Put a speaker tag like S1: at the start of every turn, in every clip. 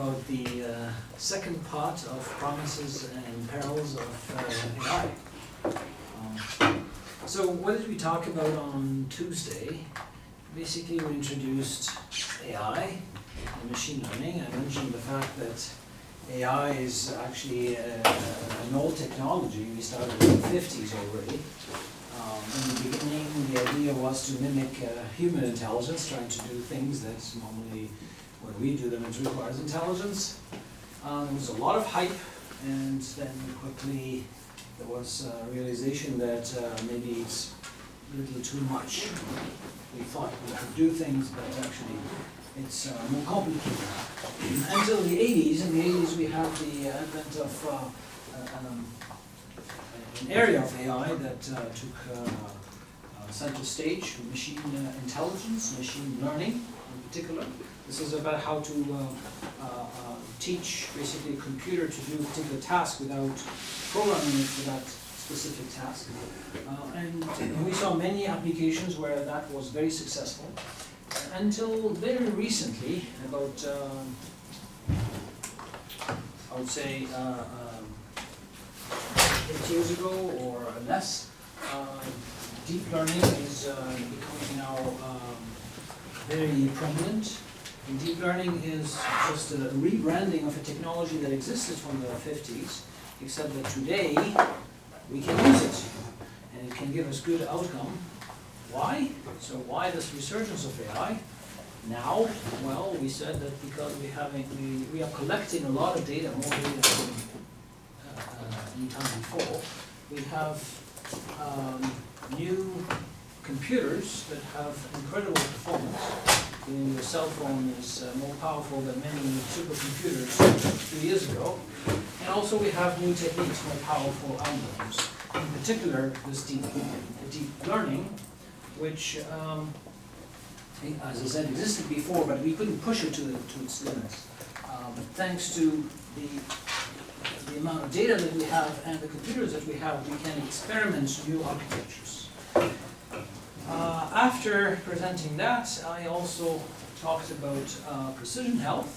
S1: about the second part of Promises and Perils of AI. So what did we talk about on Tuesday? Basically we introduced AI and machine learning. I mentioned the fact that AI is actually an old technology. We started in the 50s already. In the beginning, the idea was to mimic human intelligence, trying to do things that normally, when we do them, it requires intelligence. There was a lot of hype, and then quickly there was a realization that maybe it's a little too much. We thought we could do things, but actually it's more complicated. Until the 80s. In the 80s we have the advent of an area of AI that took center stage, machine intelligence, machine learning in particular. This is about how to teach basically a computer to do a particular task without programming it for that specific task. And we saw many applications where that was very successful. Until very recently, about I would say 8 years ago or less, deep learning is becoming now very prominent. And deep learning is just a rebranding of a technology that existed from the 50s, except that today we can use it and it can give us good outcome. Why? So why this resurgence of AI? Now, well, we said that because we are collecting a lot of data, more data than any time before. We have new computers that have incredible performance. Your cell phone is more powerful than many supercomputers 2 years ago. And also we have new techniques, more powerful algorithms. In particular, this deep learning, which, as I said, existed before, but we couldn't push it to its limits. But thanks to the amount of data that we have and the computers that we have, we can experiment new architectures. After presenting that, I also talked about precision health,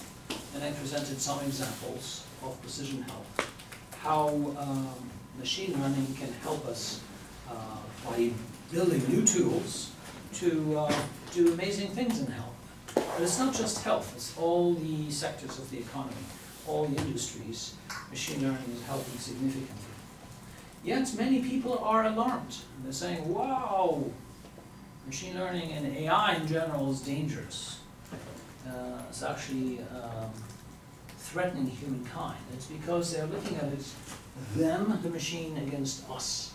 S1: and I presented some examples of precision health. How machine learning can help us by building new tools to do amazing things in health. But it's not just health, it's all the sectors of the economy, all the industries. Machine learning is helping significantly. Yet many people are alarmed. They're saying, wow, machine learning and AI in general is dangerous. It's actually threatening humankind. It's because they're looking at it, them, the machine, against us.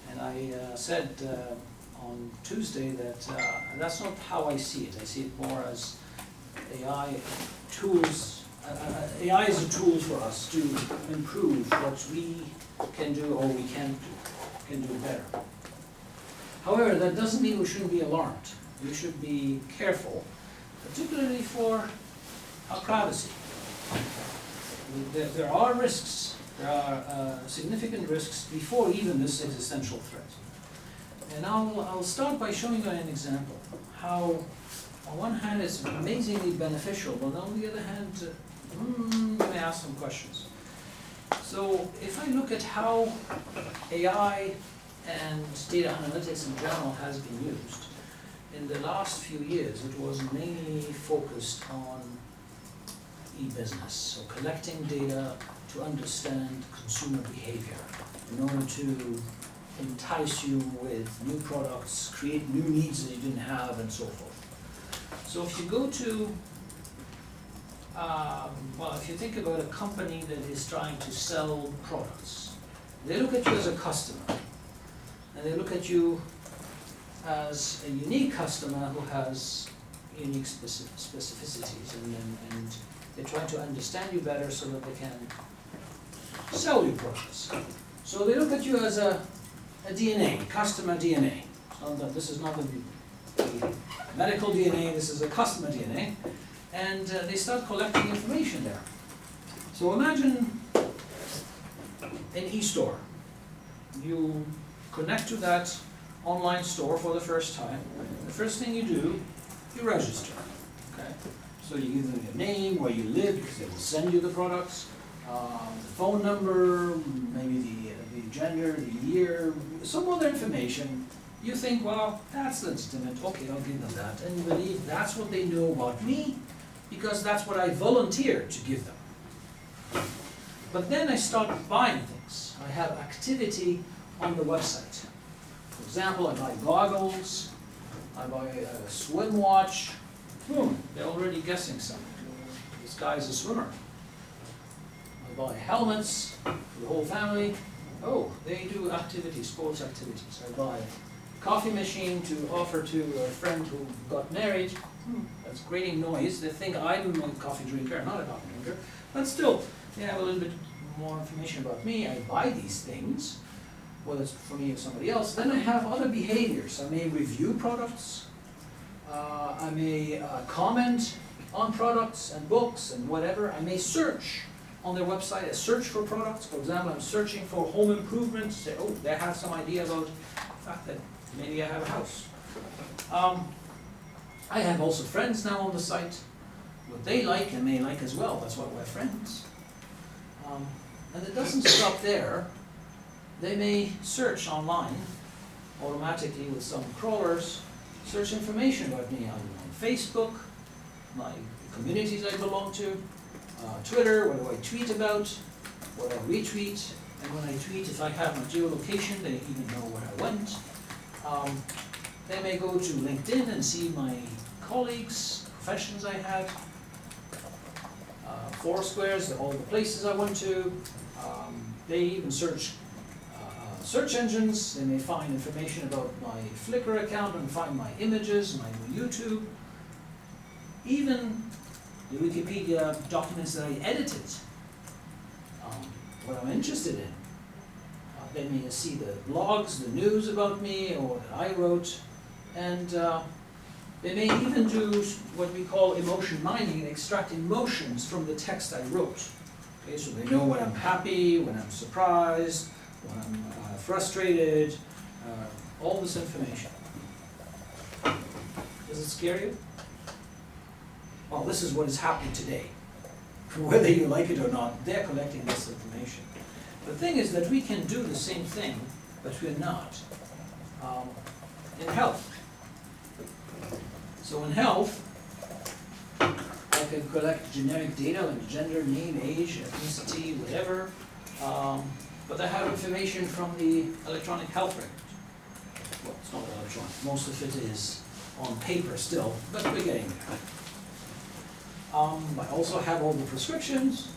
S1: And I said on Tuesday that that's not how I see it. I see it more as AI tools. AI is a tool for us to improve what we can do or we can do better. However, that doesn't mean we shouldn't be alarmed. We should be careful, particularly for our privacy. There are risks. There are significant risks before even this existential threat. And I'll start by showing you an example. How, on one hand, it's amazingly beneficial, but on the other hand, let me ask some questions. So, if I look at how AI and data analytics in general has been used, in the last few years, it was mainly focused on e-business, so collecting data to understand consumer behavior in order to entice you with new products, create new needs that you didn't have, and so forth. So if you go to, if you think about a company that is trying to sell products, they look at you as a customer, and they look at you as a unique customer who has unique specificities, and they try to understand you better so that they can sell you products. So they look at you as a DNA, customer DNA. So this is not the medical DNA, this is a customer DNA. And they start collecting information there. So imagine an e-store. You connect to that online store for the first time. The first thing you do, you register. Okay? So you give them your name, where you live, because they will send you the products, the phone number, maybe the gender, the year, some other information. You think, well, that's legitimate, okay, I'll give them that. And you believe that's what they know about me, because that's what I volunteered to give them. But then I start buying things. I have activity on the website. For example, I buy goggles, I buy a swim watch. Boom, they're already guessing something. This guy's a swimmer. I buy helmets for the whole family. Oh, they do activities, sports activities. I buy a coffee machine to offer to a friend who got married. That's grating noise. They think I'm a coffee drinker, not a coffee drinker. But still, they have a little bit more information about me. I buy these things, whether it's for me or somebody else. Then I have other behaviors. I may review products. I may comment on products and books and whatever. I may search on their website. I search for products. For example, I'm searching for home improvement. Say, oh, they have some idea about the fact that maybe I have a house. I have also friends now on the site. What they like, I may like as well. That's why we're friends. And it doesn't stop there. They may search online automatically with some crawlers, search information about me on Facebook, my communities I belong to, Twitter, what do I tweet about, what I retweet, and when I tweet, if I have my geolocation, they even know where I went. They may go to LinkedIn and see my colleagues, professions I had, Foursquares, all the places I went to. They even search engines. They may find information about my Flickr account and find my images, my YouTube. Even the Wikipedia documents that I edited, what I'm interested in. They may see the blogs, the news about me, or that I wrote, and they may even do what we call emotion mining and extract emotions from the text I wrote. Okay, so they know when I'm happy, when I'm surprised, when I'm frustrated, all this information. Does it scare you? Well, this is what is happening today. Whether you like it or not, they're collecting this information. The thing is that we can do the same thing, but we're not. In health. So in health, I can collect generic data like gender, name, age, ethnicity, whatever, but I have information from the electronic health record. Well, it's not electronic, most of it is on paper still, but we're getting there. I also have all the prescriptions.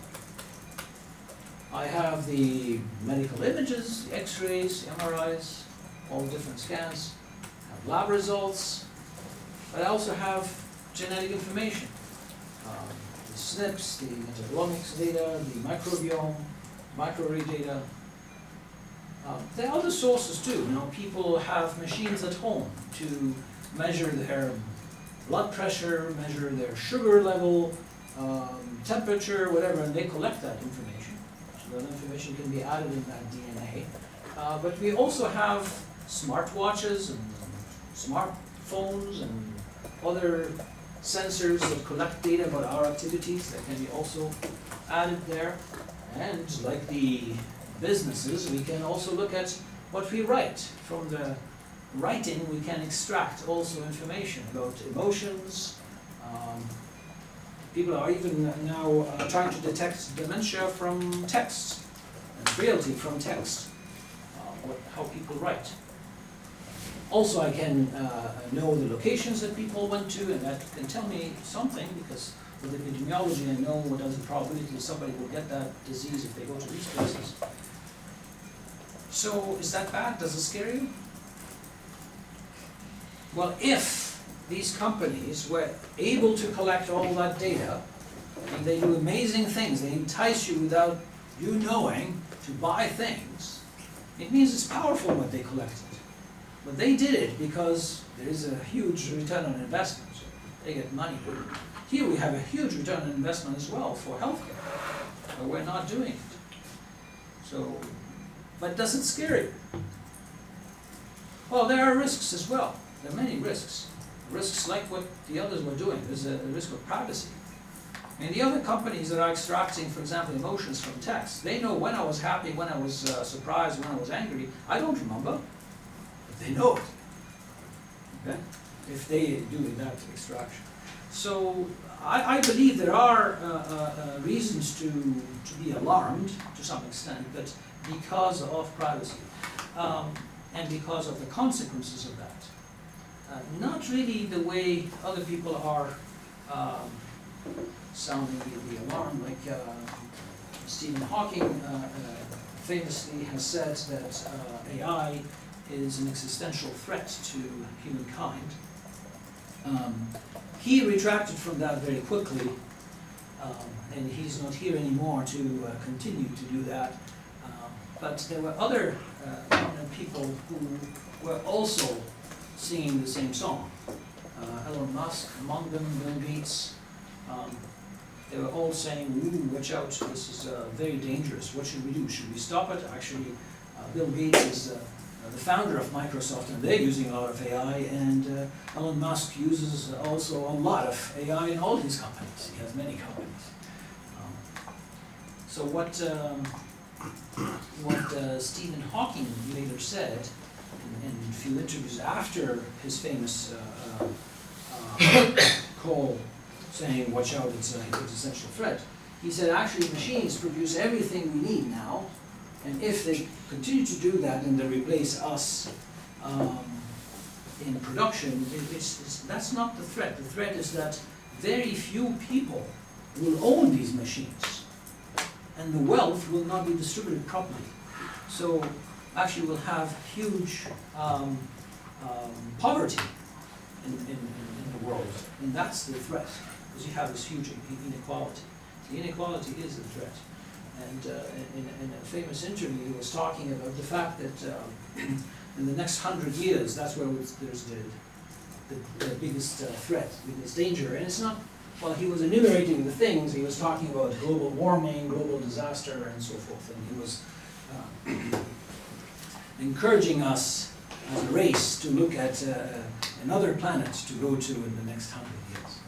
S1: I have the medical images, the x-rays, the MRIs, all the different scans. I have lab results, but I also have genetic information. The SNPs, the metabolomics data, the microbiome, microarray data. There are other sources too. People have machines at home to measure their blood pressure, measure their sugar level, temperature, whatever, and they collect that information. So that information can be added in that DNA. But we also have smartwatches and smartphones and other sensors that collect data about our activities that can be also added there. And like the businesses, we can also look at what we write. From the writing, we can extract also information about emotions. People are even now trying to detect dementia from text and frailty from text, how people write. Also, I can know the locations that people went to, and that can tell me something, because with epidemiology, I know what is the probability that somebody will get that disease if they go to these places. So, is that bad? Does it scare you? Well, if these companies were able to collect all that data, and they do amazing things, they entice you without you knowing to buy things, it means it's powerful what they collected. But they did it because there is a huge return on investment. They get money. Here we have a huge return on investment as well for healthcare, but we're not doing it. So, but does it scare you? Well, there are risks as well. There are many risks. Risks like what the others were doing. There's a risk of privacy. And the other companies that are extracting, for example, emotions from text, they know when I was happy, when I was surprised, when I was angry. I don't remember, but they know it. Okay? If they do that extraction. So I believe there are reasons to be alarmed to some extent, but because of privacy and because of the consequences of that. Not really the way other people are sounding the alarm, like Stephen Hawking famously has said that AI is an existential threat to humankind. He retracted from that very quickly, and he's not here anymore to continue to do that. But there were other prominent people who were also singing the same song. Elon Musk, among them, Bill Gates. They were all saying, "Ooh, watch out, this is very dangerous. What should we do? Should we stop it?" Actually, Bill Gates is the founder of Microsoft, and they're using a lot of AI, and Elon Musk uses also a lot of AI in all his companies. He has many companies. So what Stephen Hawking later said in a few interviews after his famous call saying, "Watch out, it's an existential threat," he said, actually machines produce everything we need now, and if they continue to do that and they replace us in production, that's not the threat. The threat is that very few people will own these machines, and the wealth will not be distributed properly. So actually we'll have huge poverty in the world, and that's the threat, because you have this huge inequality. The inequality is the threat. And in a famous interview, he was talking about the fact that in the next 100 years, that's where there's the biggest threat, biggest danger. And it's not, well, he was enumerating the things, he was talking about global warming, global disaster, and so forth. And he was encouraging us as a race to look at another planet to go to in the next 100 years.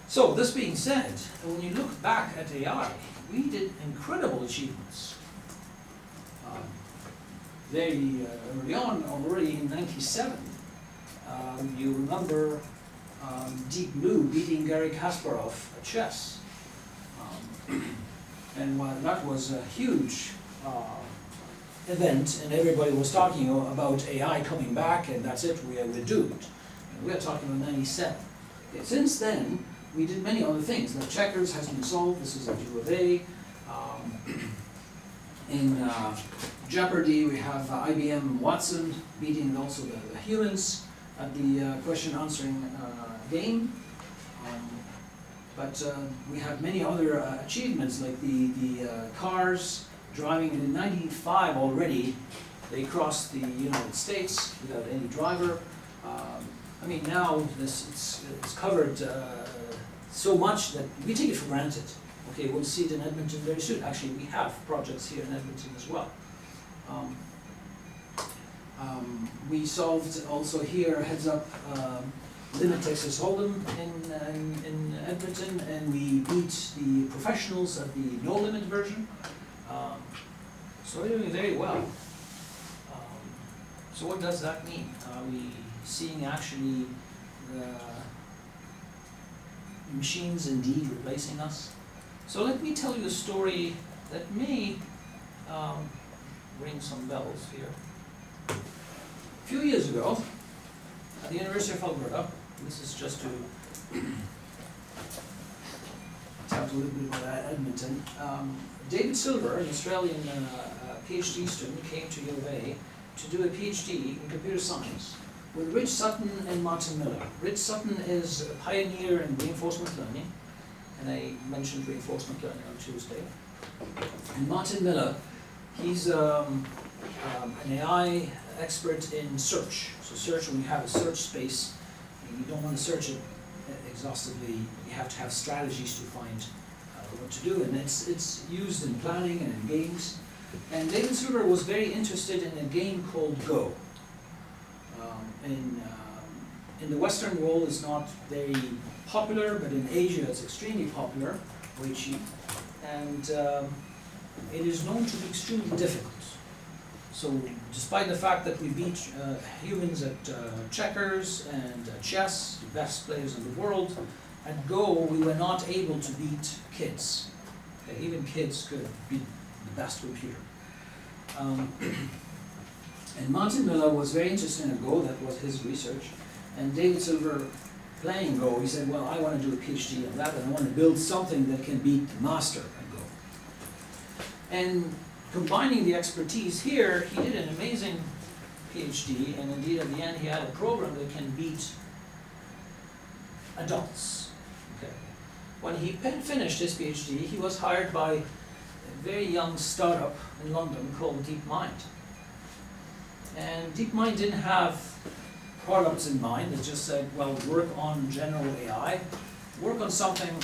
S1: So, this being said, when you look back at AI, we did incredible achievements. Very early on, already in '97, you remember Deep Blue beating Garry Kasparov at chess. And while that was a huge event, and everybody was talking about AI coming back, and that's it, we're doomed. And we're talking about '97. Okay, since then, we did many other things. Like checkers has been solved. This is a view of A. In Jeopardy, we have IBM Watson beating also the humans at the question answering game. But we have many other achievements, like the cars driving in '95 already. They crossed the United States without any driver. I mean, now it's covered so much that we take it for granted. Okay, we'll see it in Edmonton very soon. Actually, we have projects here in Edmonton as well. We solved also here, heads up, Limit Texas Hold'em in Edmonton, and we beat the professionals at the no limit version. So we're doing very well. So what does that mean? Are we seeing actually machines indeed replacing us? So let me tell you a story that may ring some bells here. A few years ago, at the University of Alberta, this is just to talk a little bit about Edmonton, David Silver, an Australian PhD student, came to U of A to do a PhD in computer science with Rich Sutton and Martin Miller. Rich Sutton is a pioneer in reinforcement learning, and I mentioned reinforcement learning on Tuesday. And Martin Miller, he's an AI expert in search. So search, when you have a search space, you don't want to search it exhaustively. You have to have strategies to find what to do, and it's used in planning and in games. And David Silver was very interested in a game called Go. In in the Western world is not very popular, but in Asia it's extremely popular, very cheap, and it is known to be extremely difficult. So despite the fact that we beat humans at checkers and chess, the best players in the world, at Go we were not able to beat kids. Okay, even kids could beat the best computer. And Martin Miller was very interested in Go, that was his research. And David Silver, playing Go, he said, well, I want to do a PhD on that, and I want to build something that can beat the master at Go. And combining the expertise here, he did an amazing PhD, and indeed at the end he had a program that can beat adults. Okay. When he finished his PhD, he was hired by a very young startup in London called DeepMind. And DeepMind didn't have products in mind. They just said, well, work on general AI, work on something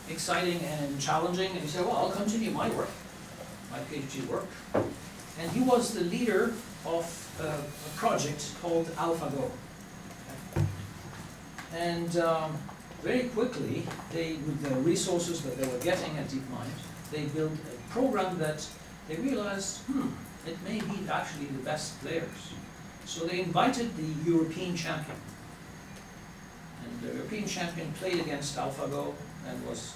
S1: exciting and challenging. And he said, well, I'll continue my work, my PhD work. And he was the leader of a project called AlphaGo. And very quickly, with the resources that they were getting at DeepMind, they built a program that they realized, it may be actually the best players. So they invited the European champion. And the European champion played against AlphaGo and was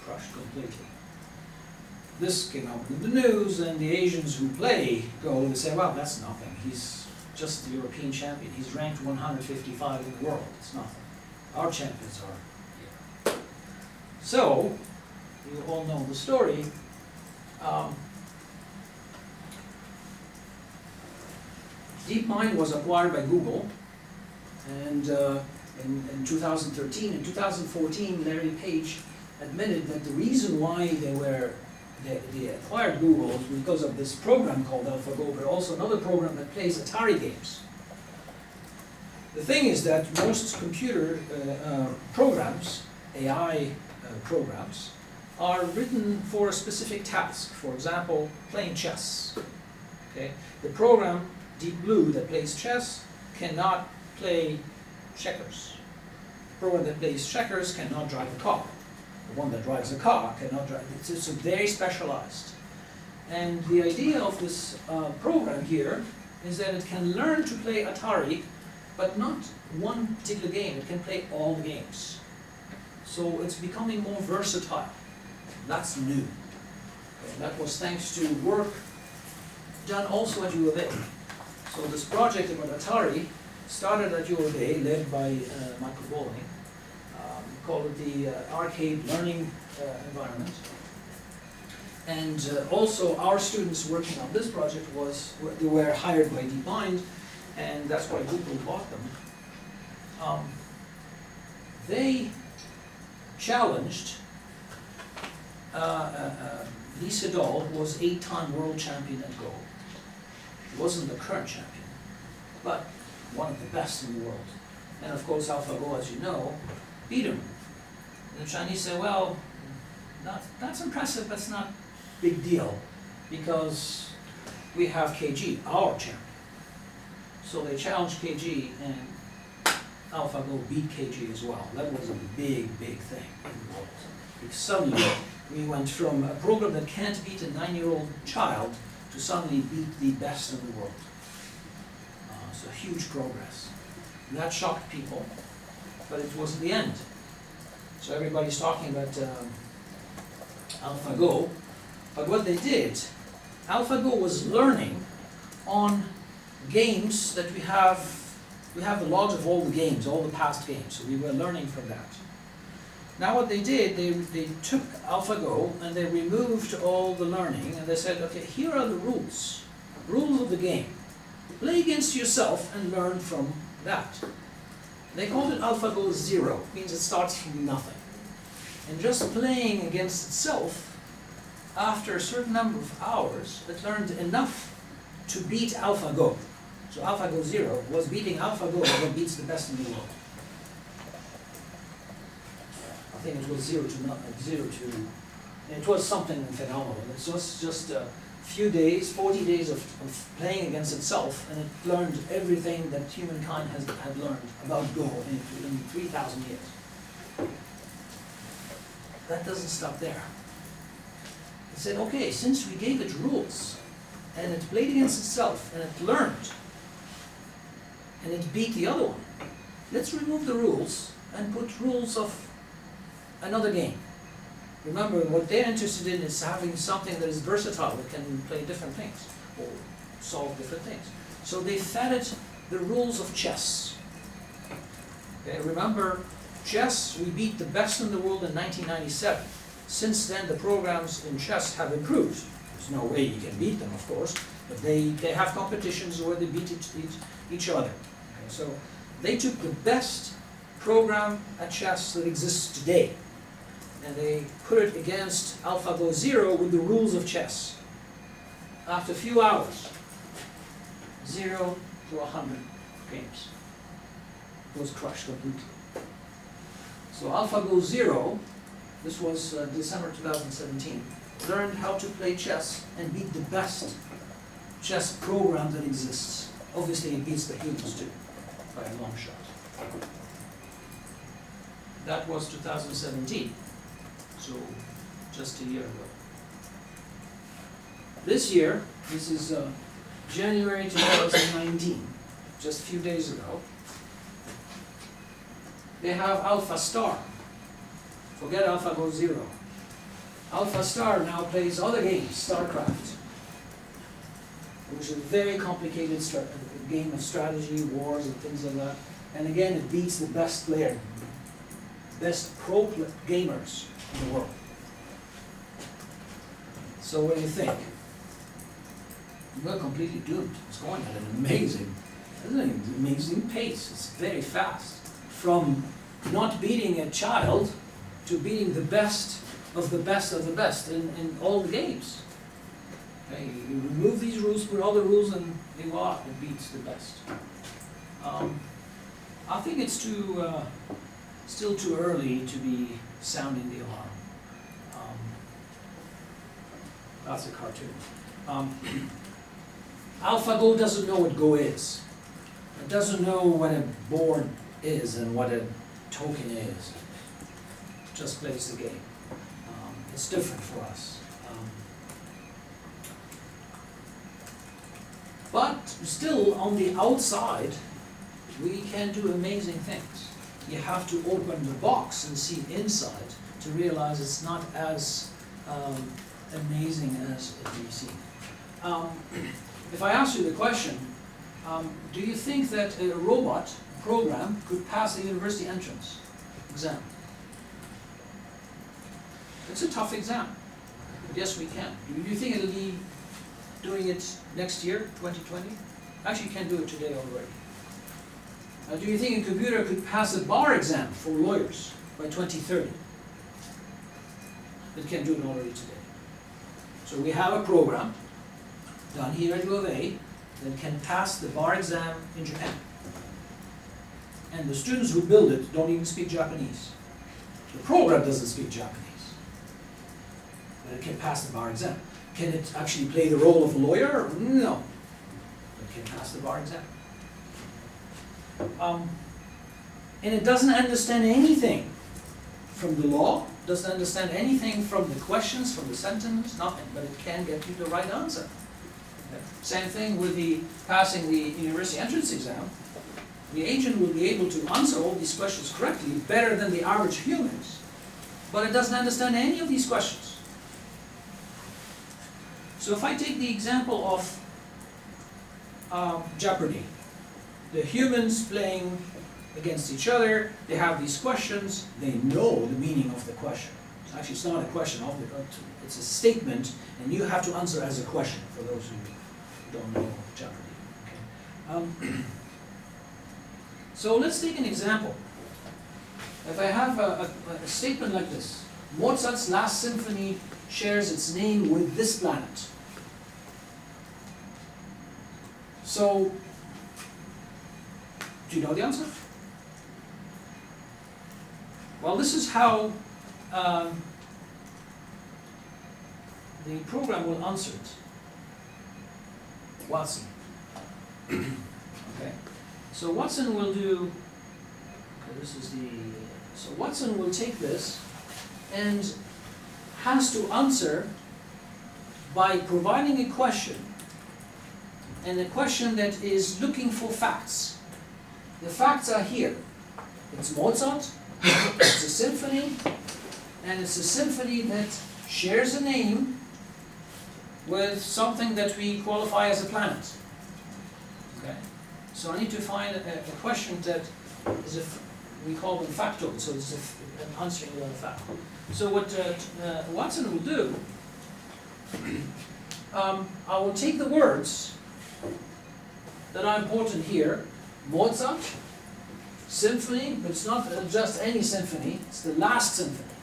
S1: crushed completely. This came out in the news, and the Asians who play Go, they say, well, that's nothing. He's just the European champion. He's ranked 155 in the world. It's nothing. Our champions are here. So, you all know the story. DeepMind was acquired by Google, and in 2013. In 2014, Larry Page admitted that the reason why they acquired Google was because of this program called AlphaGo, but also another program that plays Atari games. The thing is that most computer programs, AI programs, are written for a specific task. For example, playing chess. Okay? The program Deep Blue that plays chess cannot play checkers. The program that plays checkers cannot drive a car. The one that drives a car cannot drive. It's very specialized. And the idea of this program here is that it can learn to play Atari, but not one particular game. It can play all the games. So it's becoming more versatile. That's new. And that was thanks to work done also at U of A. So this project about Atari started at U of A, led by Michael Bowling. Called it the Arcade Learning Environment. And also our students working on this project they were hired by DeepMind, and that's why Google bought them. They challenged Lee Sedol, who was 8-time world champion at Go. He wasn't the current champion, but one of the best in the world. And of course, AlphaGo, as you know, beat him. And the Chinese say, well, that's impressive, but it's not a big deal, because we have KG, our champion. So they challenged KG, and AlphaGo beat KG as well. That was a big, big thing in the world. Because suddenly, we went from a program that can't beat a 9-year-old child to suddenly beat the best in the world. So huge progress. And that shocked people, but it wasn't the end. So everybody's talking about AlphaGo, but what they did, AlphaGo was learning on games that we have the logs of all the games, all the past games, so we were learning from that. Now what they did, they took AlphaGo and they removed all the learning, and they said, okay, here are the rules of the game. Play against yourself and learn from that. They called it AlphaGo 0, it means it starts from nothing. And just playing against itself, after a certain number of hours, it learned enough to beat AlphaGo. So AlphaGo 0 was beating AlphaGo that beats the best in the world. I think it was 0 to, it was something phenomenal. It was just few days, 40 days of playing against itself, and it learned everything that humankind had learned about Go in 3,000 years. That doesn't stop there. It said, okay, since we gave it rules, and it played against itself, and it learned, and it beat the other one, let's remove the rules and put rules of another game. Remember, what they're interested in is having something that is versatile, that can play different things, or solve different things. So they fed it the rules of chess. Okay, remember, chess, we beat the best in the world in 1997. Since then, the programs in chess have improved. There's no way you can beat them, of course, but they have competitions where they beat each other. Okay, so they took the best program at chess that exists today, and they put it against AlphaGo Zero with the rules of chess. After a few hours, 0 to 100 games was crushed completely. So AlphaGo Zero, this was December 2017, learned how to play chess and beat the best chess program that exists. Obviously it beats the humans too, by a long shot. That was 2017, so just a year ago. This year, this is January 2019, just a few days ago, they have Alpha Star. Forget AlphaGo Zero. Alpha Star now plays other games, StarCraft, which is a very complicated game of strategy, wars, and things like that. And again, it beats the best player, best pro gamers in the world. So what do you think? We're completely doomed. It's going at an amazing pace. It's very fast. From not beating a child to beating the best of the best of the best in all the games. Okay, you remove these rules, put all the rules, and voila, it beats the best. I think it's still too early to be sounding the alarm. That's a cartoon. AlphaGo doesn't know what Go is. It doesn't know what a board is and what a token is. It just plays the game. It's different for us. But still, on the outside, we can do amazing things. You have to open the box and see inside to realize it's not as amazing as it may seem. If I ask you the question, do you think that a robot program could pass the university entrance exam? It's a tough exam, but yes, we can. Do you think it'll be doing it next year, 2020? Actually, you can do it today already. Do you think a computer could pass the bar exam for lawyers by 2030? It can do it already today. So we have a program done here at UofA that can pass the bar exam in Japan. And the students who build it don't even speak Japanese. The program doesn't speak Japanese. But it can pass the bar exam. Can it actually play the role of a lawyer? No. It can pass the bar exam. And it doesn't understand anything from the law, doesn't understand anything from the questions, from the sentence, nothing, but it can get you the right answer. Okay. Same thing with the passing the university entrance exam. The agent will be able to answer all these questions correctly, better than the average humans, but it doesn't understand any of these questions. So if I take the example of Jeopardy, the humans playing against each other, they have these questions, they know the meaning of the question. Actually, it's not a question, it's a statement, and you have to answer as a question, for those who don't know Jeopardy. Okay. So let's take an example. If I have a statement like this, Mozart's Last Symphony shares its name with this planet. So, do you know the answer? Well, this is how the program will answer it. Watson. Okay, so Watson will do, okay, this is the, so Watson will take this and has to answer by providing a question, and a question that is looking for facts. The facts are here. It's Mozart, it's a symphony, and it's a symphony that shares a name with something that we qualify as a planet. Okay? So I need to find a question that is we call them factoid, so it's an answering a fact. So what Watson will do, I will take the words that are important here, Mozart, symphony, but it's not just any symphony, it's the last symphony.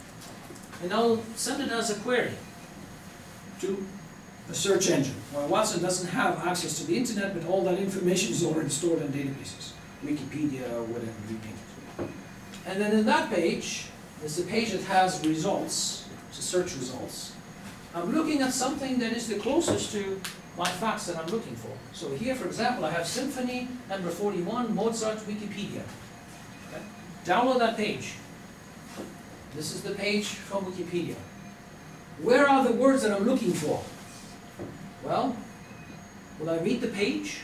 S1: And I'll send it as a query to a search engine. Well, Watson doesn't have access to the internet, but all that information is already stored in databases, Wikipedia or whatever you name it. And then in that page, there's a page that has results, it's a search results. I'm looking at something that is the closest to my facts that I'm looking for. So here, for example, I have Symphony number 41, Mozart, Wikipedia. Okay? Download that page. This is the page from Wikipedia. Where are the words that I'm looking for? Well, will I read the page?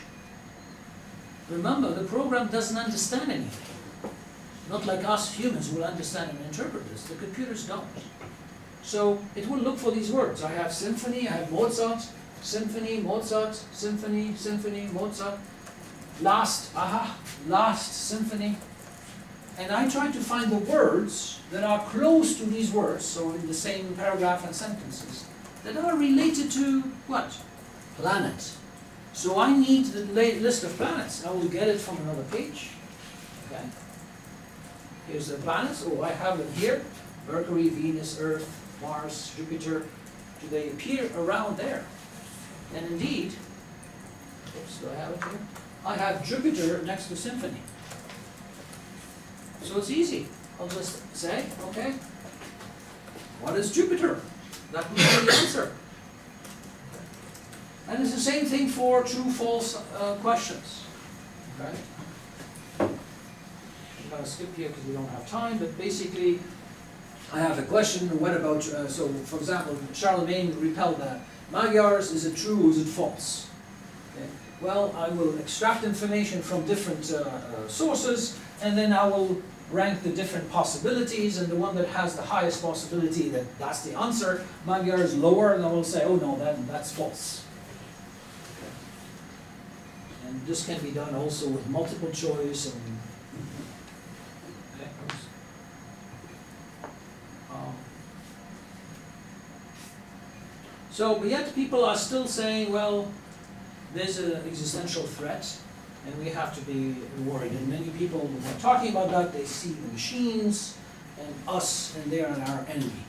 S1: Remember, the program doesn't understand anything. Not like us humans will understand and interpret this. The computers don't. So it will look for these words. I have symphony, I have Mozart, symphony, Mozart, symphony, symphony, Mozart. Last symphony. And I try to find the words that are close to these words, so in the same paragraph and sentences, that are related to what? Planet. So I need the list of planets. I will get it from another page. Okay. Here's the planets. Oh, I have them here. Mercury, Venus, Earth, Mars, Jupiter. Do they appear around there? And indeed, oops, do I have it here? I have Jupiter next to Symphony. So it's easy. I'll just say, okay, what is Jupiter? That will be the answer. And it's the same thing for true-false questions. Okay? I'm going to skip here because we don't have time, but basically, I have a question, what about, so for example, Charlemagne repelled that. Magyars, is it true or is it false? Okay. Well, I will extract information from different sources, and then I will rank the different possibilities, and the one that has the highest possibility, that's the answer. Magyar is lower, and I will say, oh no, that's false. Okay. And this can be done also with multiple choice. And so, but yet people are still saying, well, there's an existential threat, and we have to be worried. And many people, when talking about that, they see the machines and us, and they are our enemy.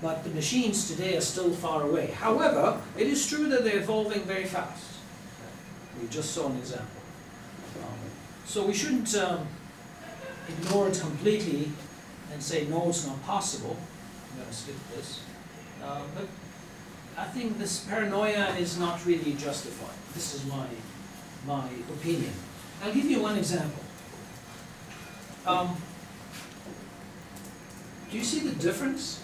S1: But the machines today are still far away. However, it is true that they're evolving very fast. We just saw an example. So we shouldn't ignore it completely and say, no, it's not possible. I'm going to skip this. But I think this paranoia is not really justified. This is my opinion. I'll give you one example. Do you see the difference?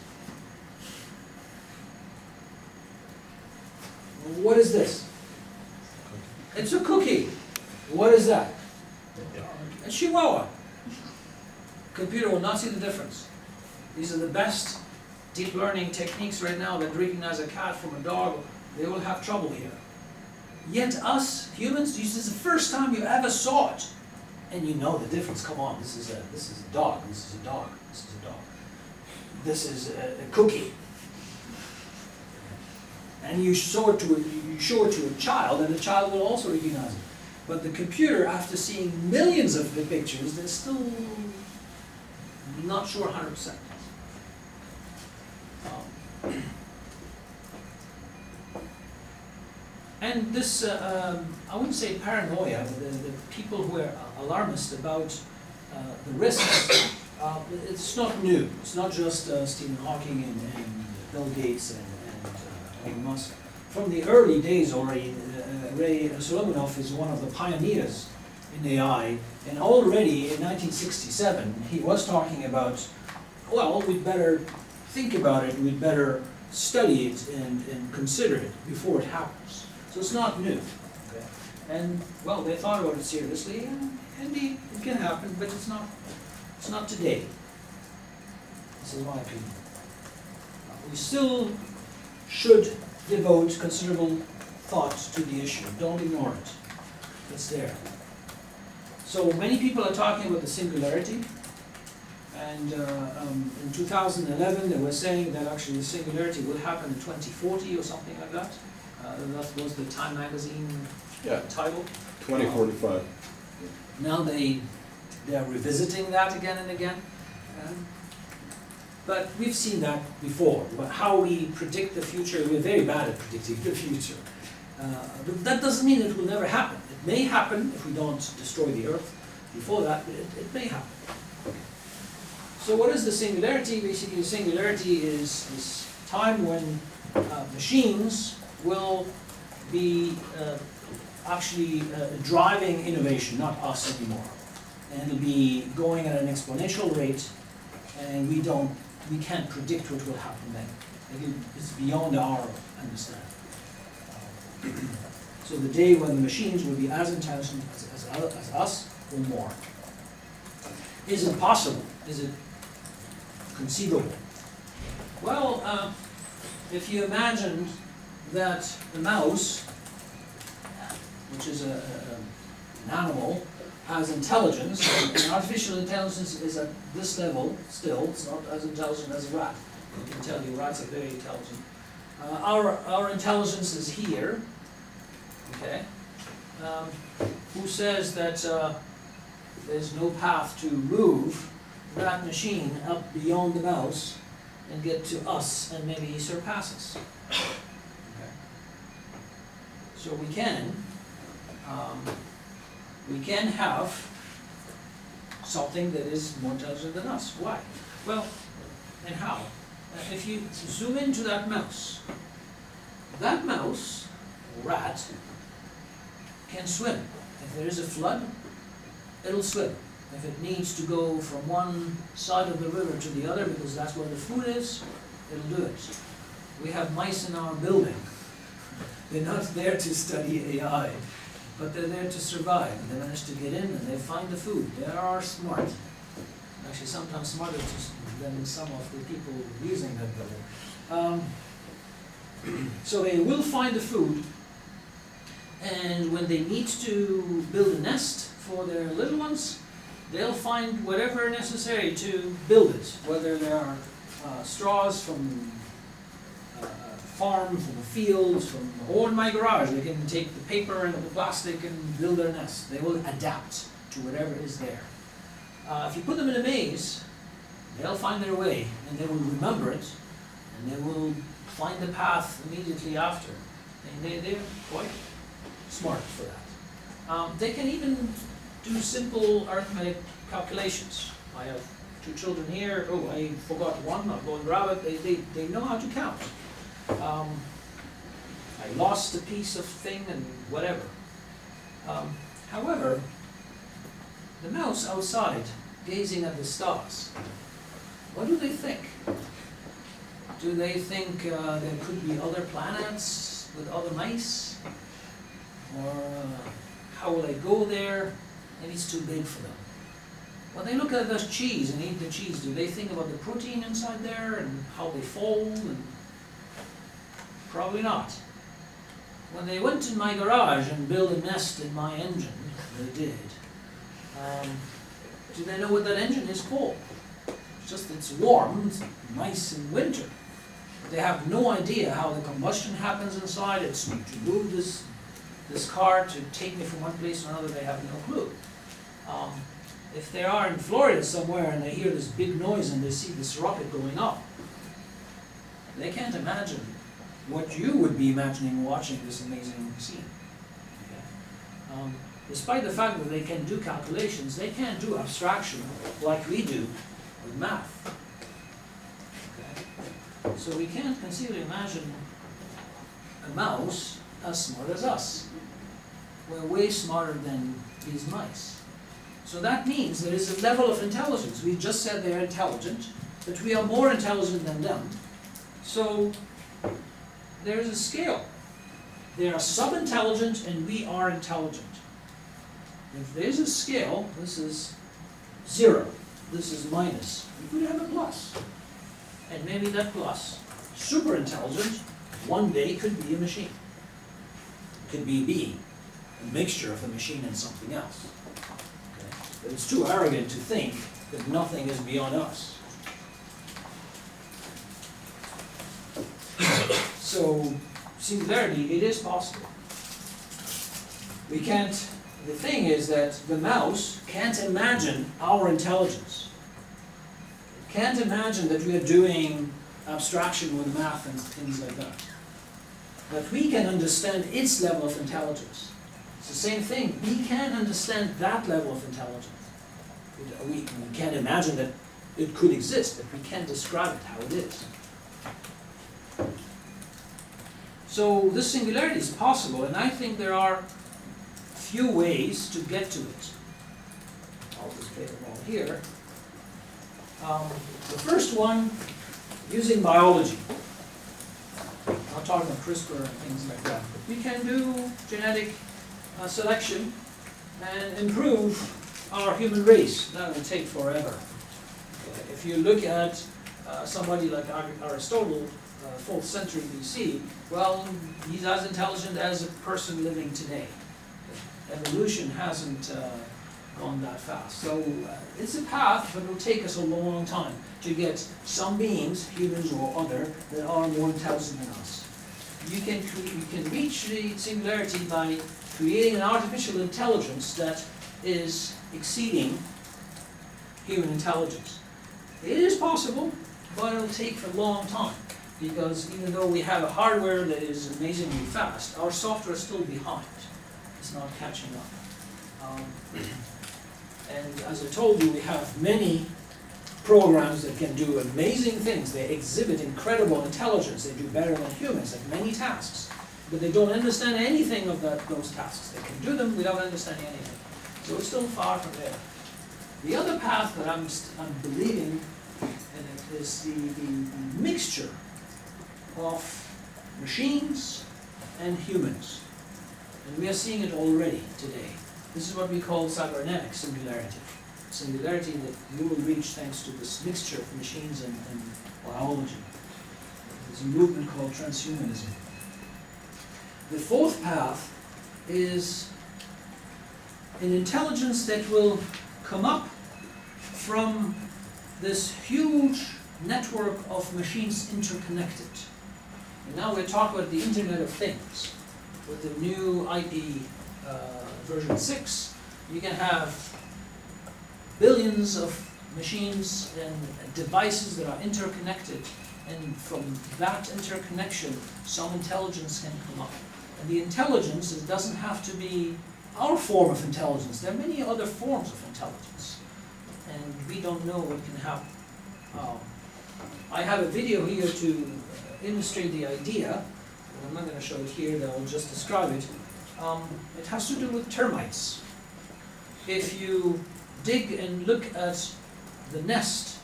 S1: What is this? It's a cookie. What is that? A chihuahua. Computer will not see the difference. These are the best deep learning techniques right now that recognize a cat from a dog. They will have trouble here. Yet us humans, this is the first time you ever saw it, and you know the difference. Come on, this is a dog. This is a dog. This is a dog. This is a cookie. And you show it to a child, and the child will also recognize it. But the computer, after seeing millions of the pictures, they're still not sure 100%. And this, I wouldn't say paranoia, but the people who are alarmist about the risks, it's not new. It's not just Stephen Hawking and Bill Gates and Elon Musk. from the early days already, Ray Solomonov is one of the pioneers in AI, and already in 1967 he was talking about, well, we'd better think about it, we'd better study it and consider it before it happens. So it's not new. Okay? And well, they thought about it seriously, and indeed it can happen, but it's not today. This is my opinion. We still should devote considerable thought to the issue. Don't ignore it. It's there. So many people are talking about the singularity, and in 2011 they were saying that actually the singularity will happen in 2040 or something like that. That was the Time magazine title.
S2: 2045.
S1: Now they are revisiting that again and again. But we've seen that before. But how we predict the future, we're very bad at predicting the future. But that doesn't mean it will never happen. It may happen if we don't destroy the Earth before that, but it may happen. So what is the singularity? Basically, the singularity is this time when machines will be actually driving innovation, not us anymore. And it'll be going at an exponential rate, and we can't predict what will happen then. It's beyond our understanding. So the day when the machines will be as intelligent as us or more. Is it possible? Is it conceivable? Well, if you imagine that the mouse, which is an animal, has intelligence, and artificial intelligence is at this level still, it's not as intelligent as a rat. I can tell you rats are very intelligent. Our intelligence is here, okay? Who says that there's no path to move that machine up beyond the mouse and get to us and maybe surpass us? Okay. So we can have something that is more intelligent than us. Why? Well, and how? If you zoom into that mouse, rat, can swim. If there is a flood, it'll swim. If it needs to go from one side of the river to the other because that's where the food is, it'll do it. We have mice in our building. They're not there to study AI, but they're there to survive. They manage to get in and they find the food. They are smart. Actually, sometimes smarter than some of the people using that building. So they will find the food, and when they need to build a nest for their little ones, they'll find whatever necessary to build it, whether they are straws from a farm, from a field, or in my garage. They can take the paper and the plastic and build their nest. They will adapt to whatever is there. If you put them in a maze, they'll find their way, and they will remember it, and they will find the path immediately after. And they're quite smart for that. They can even do simple arithmetic calculations. I have two children here. Oh, I forgot one. I'll go and grab it. They know how to count. I lost a piece of thing and whatever. However, the mouse outside, gazing at the stars, what do they think? Do they think there could be other planets with other mice? Or how will I go there? Maybe it's too big for them. When they look at the cheese and eat the cheese, do they think about the protein inside there and how they fold? And probably not. When they went in my garage and built a nest in my engine, they did. Do they know what that engine is called? It's just it's warm, it's nice in winter. They have no idea how the combustion happens inside. It's to move this car to take me from one place to another. They have no clue. If they are in Florida somewhere and they hear this big noise and they see this rocket going up, they can't imagine what you would be imagining watching this amazing scene. Okay. Despite the fact that they can do calculations, they can't do abstraction like we do with math. Okay. So we can't conceivably imagine a mouse as smart as us. We're way smarter than these mice. So that means there is a level of intelligence. We just said they're intelligent, but we are more intelligent than them. So there is a scale. They are sub-intelligent and we are intelligent. If there's a scale, this is 0, this is minus. We could have a plus. And maybe that plus, super intelligent, one day could be a machine. It could be a being, a mixture of a machine and something else. Okay? But it's too arrogant to think that nothing is beyond us. So, singularity, it is possible. We can't, the thing is that the mouse can't imagine our intelligence. It can't imagine that we are doing abstraction with math and things like that. But we can understand its level of intelligence. It's the same thing. We can understand that level of intelligence. We can't imagine that it could exist, but we can describe it how it is. So this singularity is possible, and I think there are few ways to get to it. I'll display them all here. The first one, using biology. I'm not talking about CRISPR and things like that, but we can do genetic selection and improve our human race. That will take forever. If you look at somebody like Aristotle, 4th century BC, well, he's as intelligent as a person living today. Evolution hasn't gone that fast. So it's a path, but it will take us a long time to get some beings, humans or other, that are more intelligent than us. You can reach the singularity by creating an artificial intelligence that is exceeding human intelligence. It is possible, but it will take a long time. Because even though we have a hardware that is amazingly fast, our software is still behind. It's not catching up. And as I told you, we have many programs that can do amazing things. They exhibit incredible intelligence. They do better than humans at many tasks. But they don't understand anything of those tasks. They can do them without understanding anything. So we're still far from there. The other path that I'm believing in it is the mixture of machines and humans. And we are seeing it already today. This is what we call cybernetic singularity. Singularity that you will reach thanks to this mixture of machines and biology. There's a movement called transhumanism. The fourth path is an intelligence that will come up from this huge network of machines interconnected. And now we're talking about the Internet of Things. With the new IP version 6, you can have billions of machines and devices that are interconnected, and from that interconnection, some intelligence can come up. And the intelligence, it doesn't have to be our form of intelligence. There are many other forms of intelligence, and we don't know what can happen. I have a video here to illustrate the idea, and I'm not going to show it here, though I'll just describe it. It has to do with termites. If you dig and look at the nest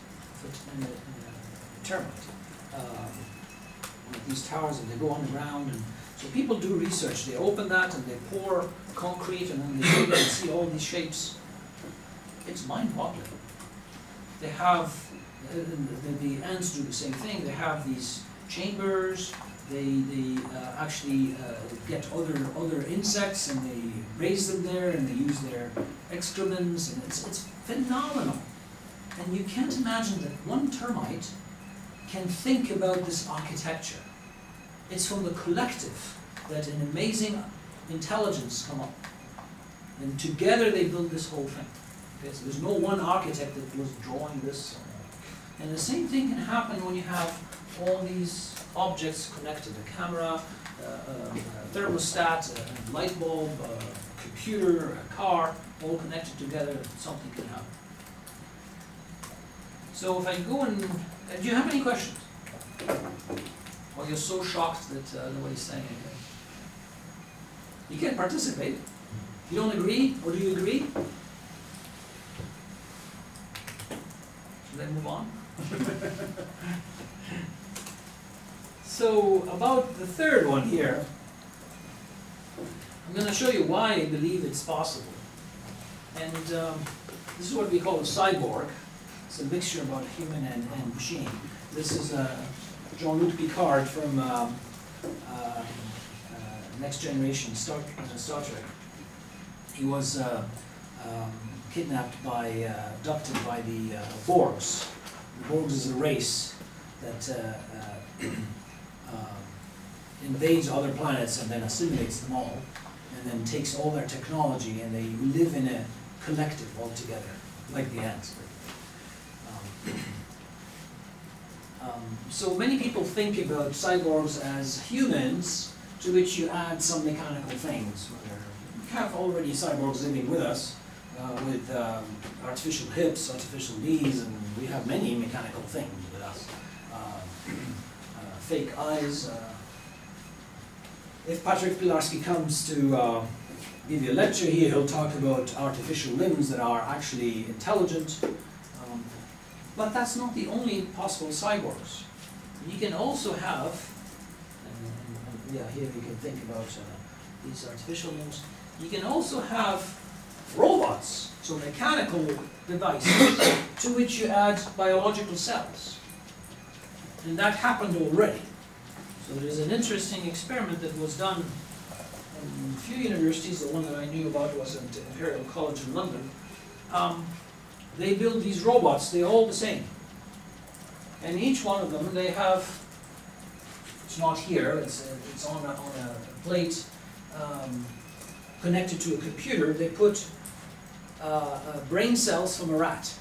S1: in a termite, these towers, and they go underground, and so people do research. They open that and they pour concrete, and then they dig and see all these shapes. It's mind-boggling. They have, the ants do the same thing. They have these chambers. They actually get other insects and they raise them there, and they use their excrements, and it's phenomenal. And you can't imagine that one termite can think about this architecture. It's from the collective that an amazing intelligence come up. And together they build this whole thing. Okay, so there's no one architect that was drawing this. And the same thing can happen when you have all these objects connected, a camera, a thermostat, a light bulb, a computer, a car, all connected together, something can happen. So if I go and, do you have any questions? Or you're so shocked that nobody's saying anything? You can participate. You don't agree, or do you agree? Should I move on? So, about the third one here, I'm going to show you why I believe it's possible. And this is what we call a cyborg. It's a mixture about human and machine. This is Jean-Luc Picard from Next Generation Star Trek. He was kidnapped abducted by the Borgs. The Borgs is a race that invades other planets and then assimilates them all, and then takes all their technology, and they live in a collective altogether, like the ants. So many people think about cyborgs as humans to which you add some mechanical things. We have already cyborgs living with us, with artificial hips, artificial knees, and we have many mechanical things with us. Fake eyes. If Patrick Pilarski comes to give you a lecture here, he'll talk about artificial limbs that are actually intelligent. But that's not the only possible cyborgs. You can also have, yeah, here we can think about these artificial limbs. You can also have robots, so mechanical devices, to which you add biological cells. And that happened already. So there's an interesting experiment that was done in a few universities. The one that I knew about was at Imperial College in London. They build these robots, they're all the same. And each one of them, they have, it's not here, it's on a plate connected to a computer. They put brain cells from a rat.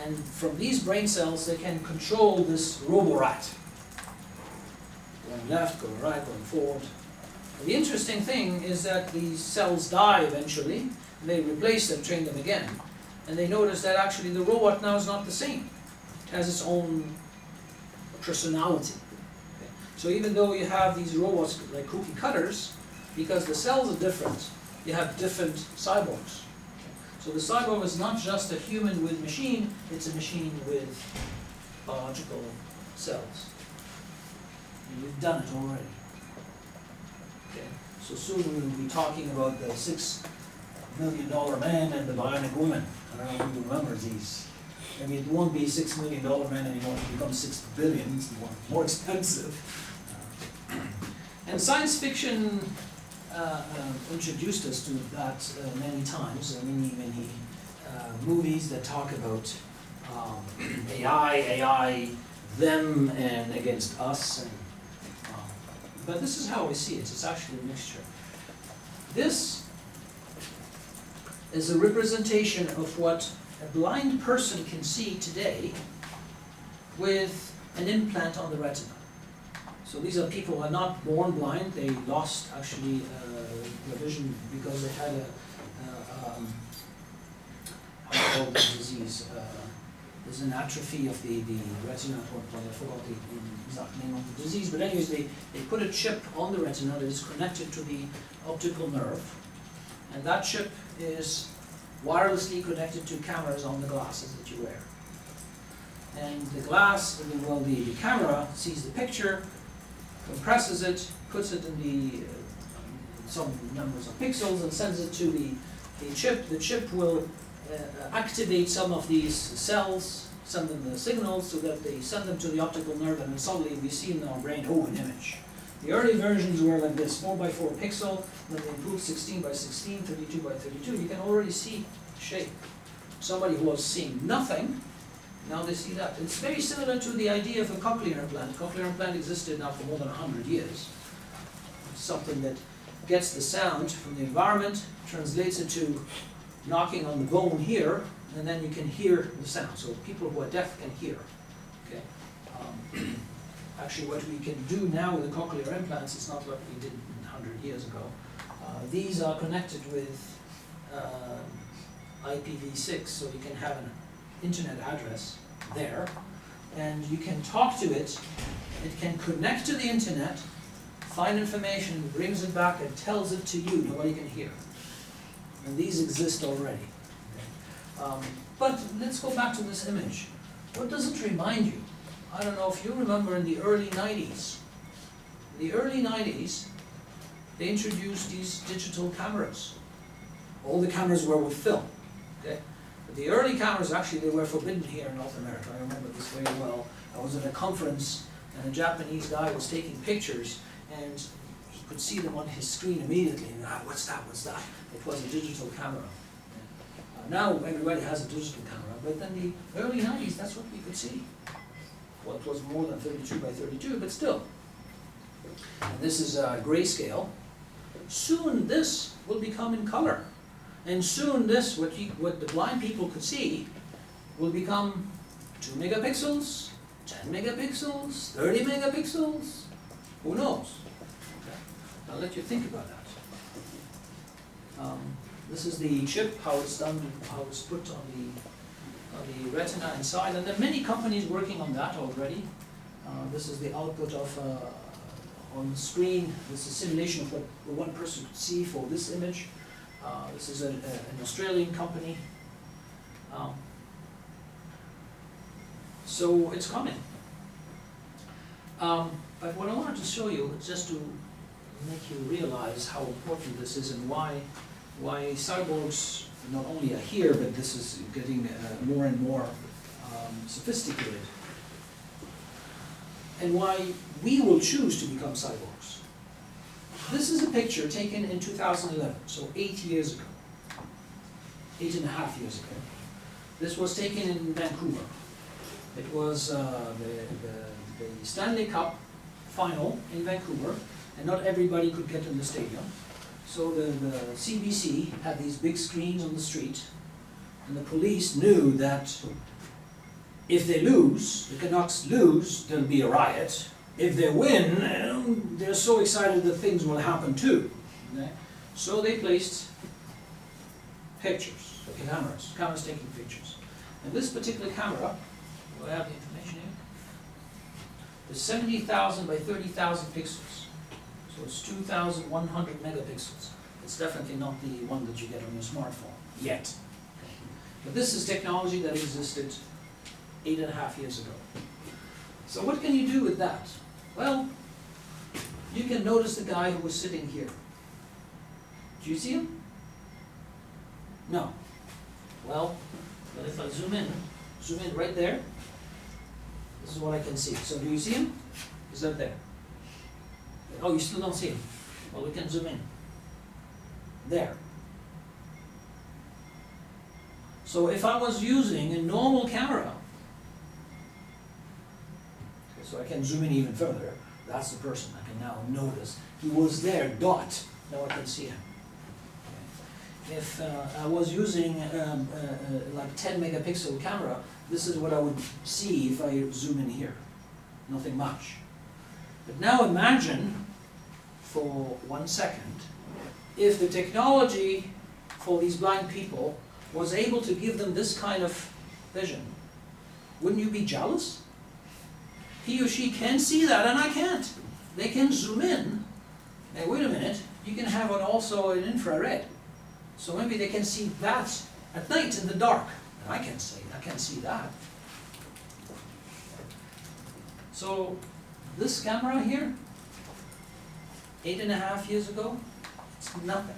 S1: And from these brain cells, they can control this robo-rat. Going left, going right, going forward. And the interesting thing is that these cells die eventually, and they replace them, train them again. And they notice that actually the robot now is not the same. It has its own personality. Okay. So even though you have these robots like cookie cutters, because the cells are different, you have different cyborgs. So the cyborg is not just a human with machine, it's a machine with biological cells. And we've done it already. Okay. So soon we will be talking about the $6 million man and the bionic woman. I don't know who remembers these. I mean, it won't be $6 million man anymore, it becomes $6 billion, it's more expensive. And science fiction introduced us to that many times, many movies that talk about AI, them and against us. And, but this is how I see it, it's actually a mixture. This is a representation of what a blind person can see today with an implant on the retina. So these are people who are not born blind, they lost actually their vision because they had how do you call this disease? There's an atrophy of the retina, I forgot the exact name of the disease, but anyways, they put a chip on the retina that is connected to the optical nerve, and that chip is wirelessly connected to cameras on the glasses that you wear. And the glass, well, the camera sees the picture, compresses it, puts it in the some numbers of pixels, and sends it to the chip. The chip will activate some of these cells, send them the signals so that they send them to the optical nerve, and then suddenly we see in our brain, oh, an image. The early versions were like this, 4x4 pixel, when they improved 16x16, 32x32, you can already see shape. Somebody who was seeing nothing, now they see that. It's very similar to the idea of a cochlear implant. Cochlear implant existed now for more than 100 years. It's something that gets the sound from the environment, translates it to knocking on the bone here, and then you can hear the sound. So people who are deaf can hear. Okay. Actually, what we can do now with the cochlear implants is not what we did 100 years ago. These are connected with IPv6, so you can have an internet address there, and you can talk to it. It can connect to the internet find information, brings it back, and tells it to you. Nobody can hear. And these exist already. But let's go back to this image. What does it remind you? I don't know if you remember in the early 90s. In the early 90s, they introduced these digital cameras. All the cameras were with film. Okay? But the early cameras, actually, they were forbidden here in North America. I remember this very well. I was at a conference, and a Japanese guy was taking pictures, and he could see them on his screen immediately. And, what's that? What's that? It was a digital camera. Now everybody has a digital camera, but in the early 90s, that's what we could see. Well, it was more than 32 by 32, but still. And this is grayscale. Soon this will become in color. And soon this, what the blind people could see, will become 2 megapixels, 10 megapixels, 30 megapixels. Who knows? Okay. I'll let you think about that. This is the chip, how it's done, how it's put on the retina inside, and there are many companies working on that already. This is the output of on the screen. This is a simulation of what one person could see for this image. This is an Australian company. So it's coming. But what I wanted to show you is just to make you realize how important this is and why cyborgs not only are here, but this is getting more and more sophisticated. And why we will choose to become cyborgs. This is a picture taken in 2011, so 8 years ago. 8.5 years ago. This was taken in Vancouver. It was the Stanley Cup final in Vancouver, and not everybody could get in the stadium. So the CBC had these big screens on the street, and the police knew that if they lose, the Canucks lose, there'll be a riot. If they win, they're so excited that things will happen too. Okay? So they placed pictures, the cameras taking pictures. And this particular camera, do I have the information here? Is 70,000 by 30,000 pixels. So it's 2,100 megapixels. It's definitely not the one that you get on your smartphone, yet. Okay. But this is technology that existed 8.5 years ago. So what can you do with that? Well, you can notice the guy who was sitting here. Do you see him? No. Well, but if I zoom in right there, this is what I can see. So do you see him? He's up there. Oh, you still don't see him? Well, we can zoom in. There. So if I was using a normal camera, okay, so I can zoom in even further, that's the person. I can now notice. He was there, dot. Now I can see him. Okay. If I was using like 10 megapixel camera, this is what I would see if I zoom in here. Nothing much. But now imagine, for 1 second, if the technology for these blind people was able to give them this kind of vision. Wouldn't you be jealous? He or she can see that and I can't. They can zoom in. Hey, wait a minute, you can have also an infrared. So maybe they can see that at night in the dark. And I can't see that. So this camera here, 8.5 years ago, it's nothing.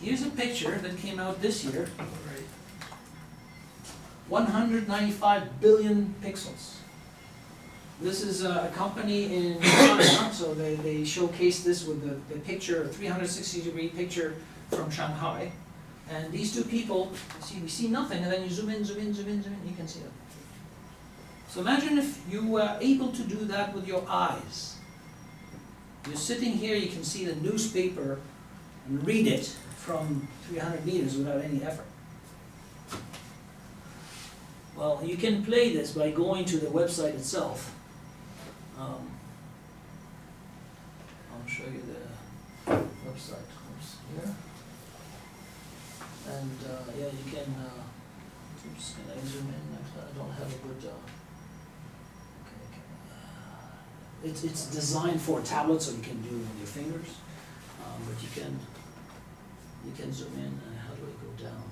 S1: Here's a picture that came out this year. 195 billion pixels. This is a company in China, so they showcased this with the picture, a 360-degree picture from Shanghai. And these two people, see, we see nothing, and then you zoom in, zoom in, zoom in, zoom in, you can see them. So imagine if you were able to do that with your eyes. You're sitting here, you can see the newspaper and read it from 300 meters without any effort. Well, you can play this by going to the website itself. I'll show you the website. Oops, here. And yeah, you can, oops, can I zoom in? I don't have a good, okay, it's designed for tablets, so you can do it with your fingers, but you can zoom in, and how do I go down?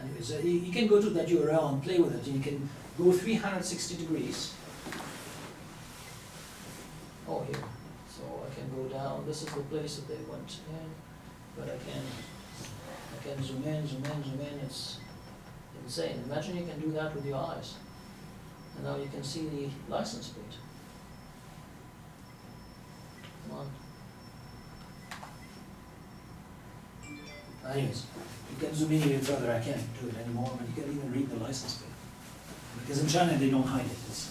S1: Anyways, you can go to that URL and play with it. You can go 360 degrees. Oh, here. So I can go down. This is the place that they went in, but I can zoom in, zoom in, zoom in. It's insane. Imagine you can do that with your eyes. And now you can see the license plate. Come on. Anyways, you can zoom in even further. I can't do it anymore, but you can even read the license plate. Because in China they don't hide it. It's,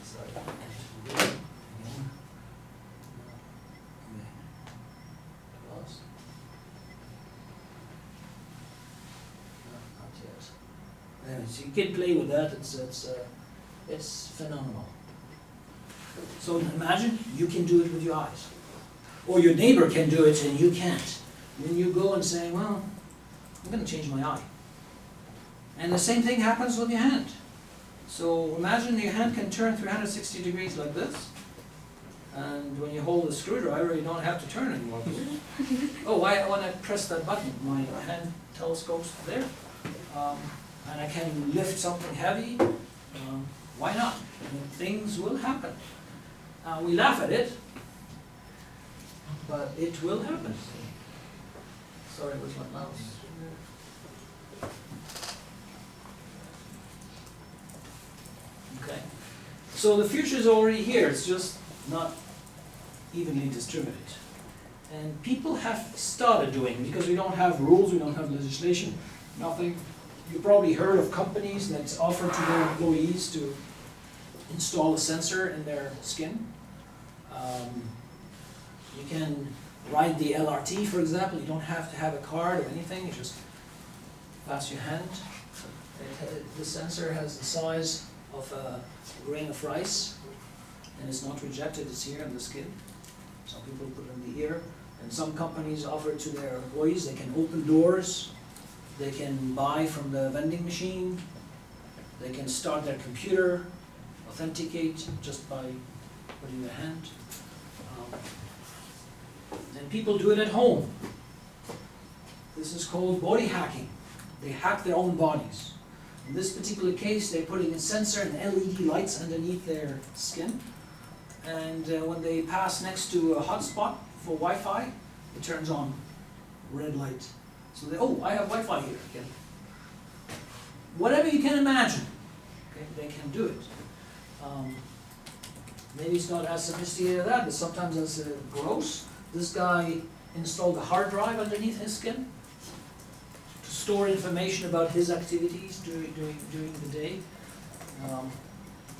S1: sorry. Again. Close. No, not yet. Anyways, you can play with that. It's phenomenal. So imagine you can do it with your eyes. Or your neighbor can do it and you can't. When you go and say, well, I'm going to change my eye. And the same thing happens with your hand. So imagine your hand can turn 360 degrees like this. And when you hold the screwdriver, you don't have to turn anymore. Oh, when I press that button, my hand telescopes there. And I can lift something heavy. Why not? I mean, things will happen. We laugh at it, but it will happen. Sorry, where's my mouse? Okay. So the future is already here, it's just not evenly distributed. And people have started doing, because we don't have rules, we don't have legislation, nothing. You probably heard of companies that offer to their employees to install a sensor in their skin. You can ride the LRT, for example. You don't have to have a card or anything. You just pass your hand. The sensor has the size of a grain of rice, and it's not rejected. It's here in the skin. Some people put it in the ear. And some companies offer it to their employees. They can open doors. They can buy from the vending machine. They can start their computer, authenticate just by putting their hand. And people do it at home. This is called body hacking. They hack their own bodies. In this particular case, they're putting a sensor and LED lights underneath their skin. And when they pass next to a hotspot for Wi-Fi, it turns on red light. So they, oh, I have Wi-Fi here. Okay. Whatever you can imagine, okay, they can do it. Maybe it's not as sophisticated as that, but sometimes it's gross. This guy installed a hard drive underneath his skin to store information about his activities during the day.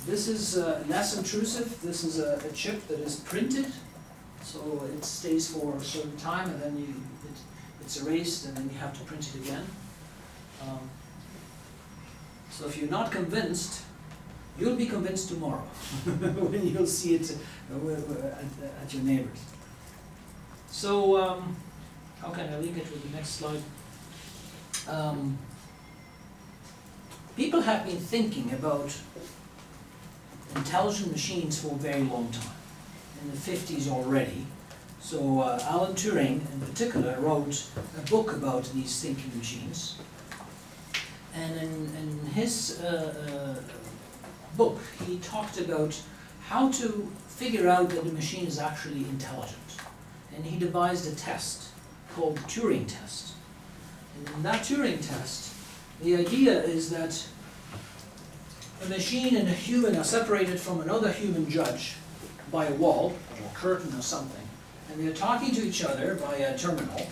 S1: This is less intrusive. This is a chip that is printed, so it stays for a certain time, and then it's erased, and then you have to print it again. So if you're not convinced, you'll be convinced tomorrow when you'll see it at your neighbors. So how can I link it with the next slide? People have been thinking about intelligent machines for a very long time, in the 50s already. So Alan Turing in particular wrote a book about these thinking machines. And in his book, he talked about how to figure out that the machine is actually intelligent. And he devised a test called the Turing Test. And in that Turing test, the idea is that a machine and a human are separated from another human judge by a wall, or a curtain or something. And they're talking to each other by a terminal.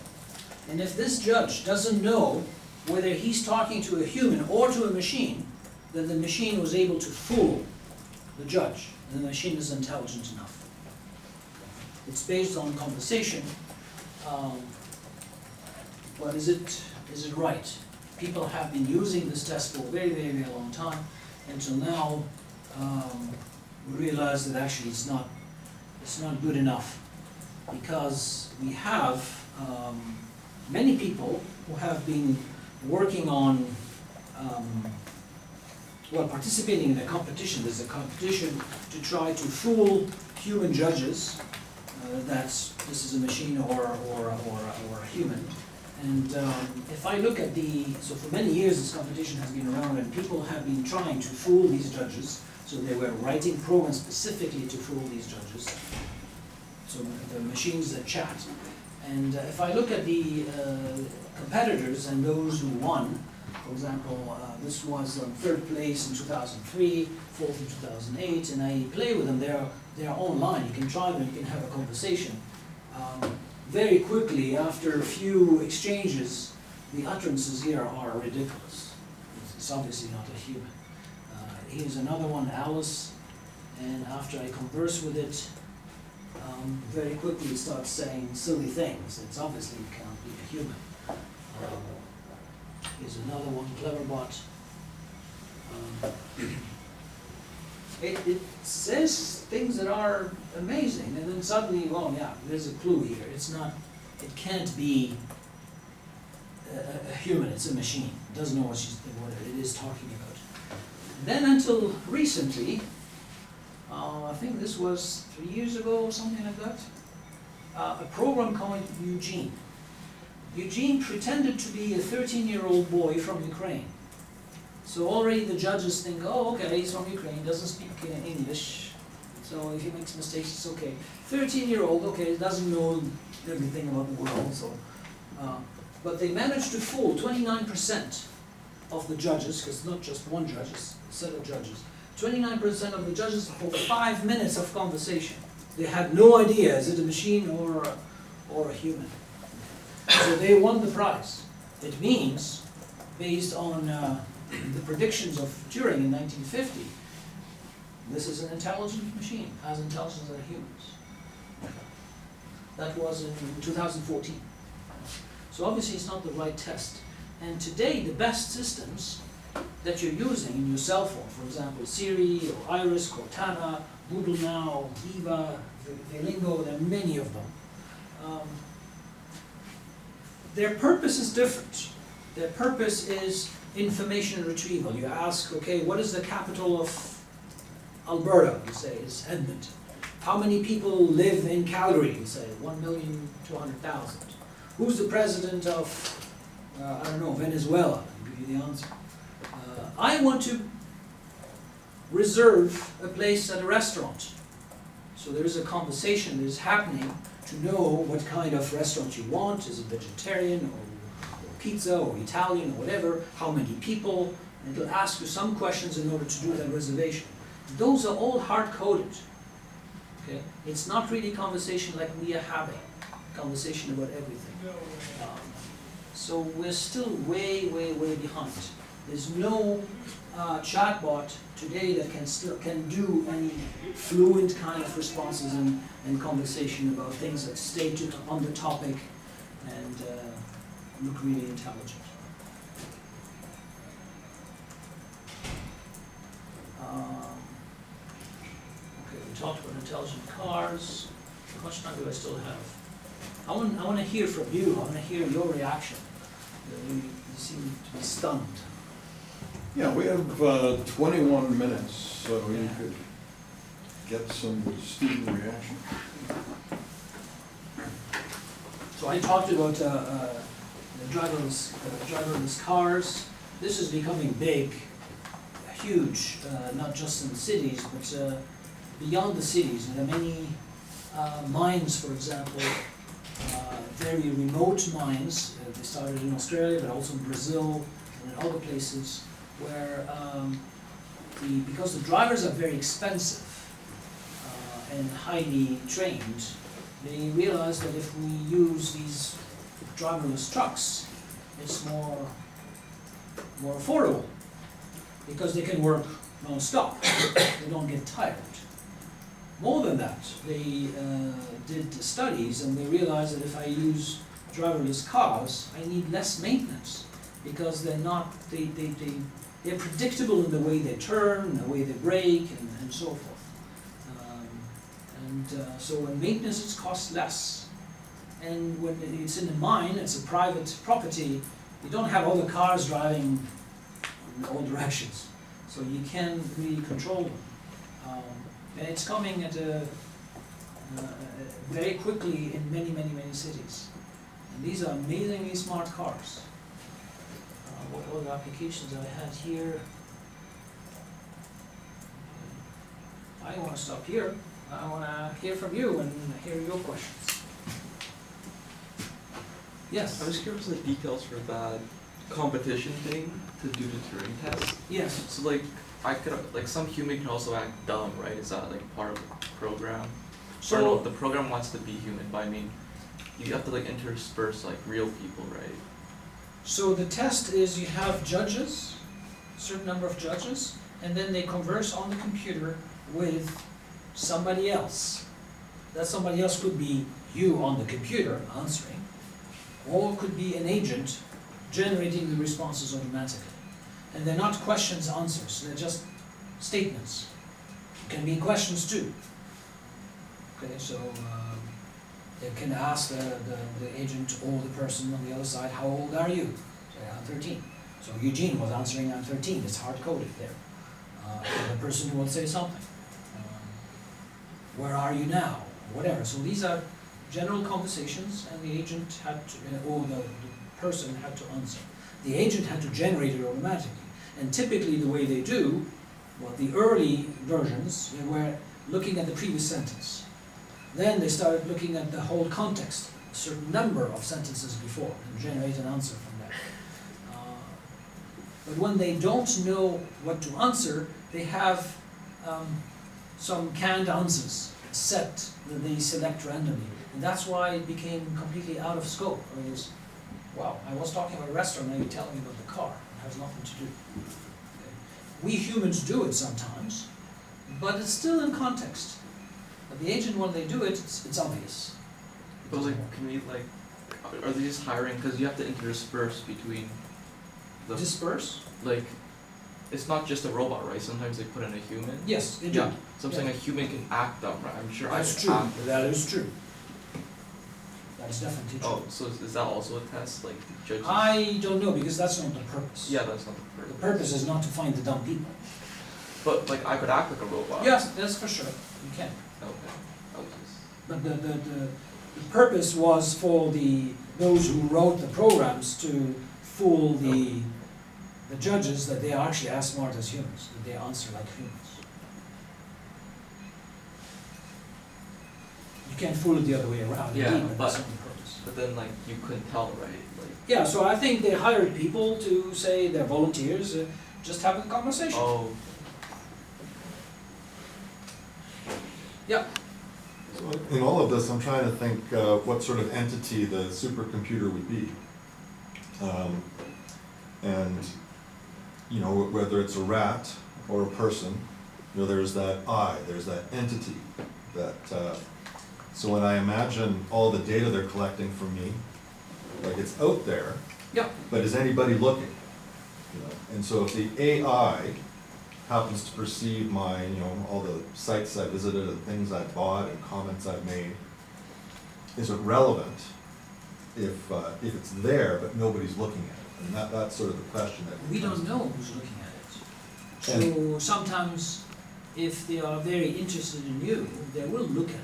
S1: And if this judge doesn't know whether he's talking to a human or to a machine, then the machine was able to fool the judge, and the machine is intelligent enough. It's based on conversation, but is it right? People have been using this test for a very, very, very long time, until now we realize that actually it's not good enough, because we have many people who have been working on well, participating in a competition. There's a competition to try to fool human judges that this is a machine or a human. And if I look at so for many years this competition has been around and people have been trying to fool these judges. So they were writing programs specifically to fool these judges. So the machines that chat. And if I look at the competitors and those who won, for example, this was third place in 2003, fourth in 2008, and I play with them. They're online. You can try them. You can have a conversation. Very quickly, after a few exchanges, the utterances here are ridiculous. It's obviously not a human. Here's another one, Alice, and after I converse with it, very quickly it starts saying silly things. It's obviously it can't be a human. Here's another one, Cleverbot. It says things that are amazing, and then suddenly, well, yeah, there's a clue here. It can't be a human, it's a machine. It doesn't know what it is talking about. Then until recently, I think this was 3 years ago or something like that, a program called Eugene. Eugene pretended to be a 13-year-old boy from Ukraine. So already the judges think, oh, okay, he's from Ukraine, doesn't speak English, so if he makes mistakes, it's okay. 13-year-old, okay, doesn't know everything about the world, so. But they managed to fool 29% of the judges, because not just one judge, it's a set of judges. 29% of the judges for 5 minutes of conversation. They had no idea, is it a machine or a human? So they won the prize. It means, based on the predictions of Turing in 1950, this is an intelligent machine, as intelligent as humans. That was in 2014. So obviously it's not the right test. And today the best systems that you're using in your cell phone, for example, Siri or Iris, Cortana, Google Now, Eva, Velingo, there are many of them. Their purpose is different. Their purpose is information retrieval. You ask, okay, what is the capital of Alberta? You say it's Edmonton. How many people live in Calgary? You say 1,200,000. Who's the president of, I don't know, Venezuela? I'll give you the answer. I want to reserve a place at a restaurant. So there is a conversation that is happening to know what kind of restaurant you want. Is it vegetarian or pizza or Italian or whatever? How many people? And it'll ask you some questions in order to do that reservation. Those are all hard-coded. Okay? It's not really conversation like we are having. Conversation about everything. So we're still way, way, way behind. There's no chatbot today that can do any fluent kind of responses and conversation about things that stay on the topic and look really intelligent. Okay, we talked about intelligent cars. How much time do I still have? I want to hear from you. I want to hear your reaction. You seem to be stunned.
S2: Yeah, we have 21 minutes, so you could get some student reaction.
S1: So I talked about the driverless cars. This is becoming big, huge, not just in the cities, but beyond the cities. There are many mines, for example, very remote mines. They started in Australia, but also in Brazil and in other places, where because the drivers are very expensive and highly trained, they realize that if we use these driverless trucks, it's more affordable because they can work non-stop. They don't get tired. More than that, they did studies and they realized that if I use driverless cars, I need less maintenance because they're predictable in the way they turn, the way they brake, and so forth. So when maintenance costs less, and when it's in a mine, it's a private property, you don't have all the cars driving in all directions. So you can really control them. And it's coming at very quickly in many, many, many cities. And these are amazingly smart cars. What other applications I had here? I want to stop here. I want to hear from you and hear your questions. Yes?
S3: I was curious the details for that competition thing to do the Turing test.
S1: Yes.
S3: So like, I could, like some human can also act dumb, right? Is that like part of the program? So, or no, the program wants to be human, but I mean, you have to like intersperse like real people, right?
S1: So the test is you have judges, a certain number of judges, and then they converse on the computer with somebody else. That somebody else could be you on the computer answering, or it could be an agent generating the responses automatically. And they're not questions, answers, they're just statements. It can be questions too. Okay, so they can ask the agent or the person on the other side, how old are you? Say, I'm 13. So Eugene was answering, I'm 13, it's hard-coded there. The person will say something. Where are you now? Whatever. So these are general conversations, and the agent had to, or the person had to answer. The agent had to generate it automatically. And typically the way they do, well, the early versions, they were looking at the previous sentence. Then they started looking at the whole context, a certain number of sentences before, and generate an answer from that. But when they don't know what to answer, they have some canned answers set that they select randomly. And that's why it became completely out of scope. I mean, wow, I was talking about a restaurant, now you're telling me about the car. It has nothing to do. Okay. We humans do it sometimes, but it's still in context. But the agent, when they do it, it's obvious.
S3: But like, can we like, are they just hiring, because you have to intersperse between the...
S1: Disperse?
S3: Like, it's not just a robot, right? Sometimes they put in a human.
S1: Yes, they do.
S3: Yeah. So I'm saying a human can act dumb, right? I'm sure
S1: That's
S3: I
S1: true.
S3: can act.
S1: That is true. That is definitely true.
S3: Oh, so is that also a test? Like the judges?
S1: I don't know, because that's not the purpose.
S3: Yeah, that's not the
S1: The
S3: purpose.
S1: purpose is not to find the dumb people.
S3: But like I could act like a robot.
S1: Yes, that's for sure. You can.
S3: Okay. I was just...
S1: But the purpose was for those who wrote the programs to fool the judges that they are actually as smart as humans, that they answer like humans. You can't fool it the other way around,
S3: Yeah,
S1: indeed, but that's
S3: but-
S1: not the purpose.
S3: But then like you couldn't tell, right? Like...
S1: Yeah, so I think they hired people to say they're volunteers, just have a conversation.
S3: Oh.
S1: Yeah.
S4: So in all of this, I'm trying to think what sort of entity the supercomputer would be. And, you know, whether it's a rat or a person, you know, there's that I, there's that entity that, so when I imagine all the data they're collecting from me, like it's out there,
S1: Yeah.
S4: but is anybody looking? You know, and so if the AI happens to perceive my, you know, all the sites I visited and things I bought and comments I've made, is it relevant if it's there but nobody's looking at it? And that's sort of the question that
S1: We
S4: comes
S1: don't
S4: to
S1: know
S4: mind.
S1: who's looking at it. So sometimes, if they are very interested in you, they will look at it.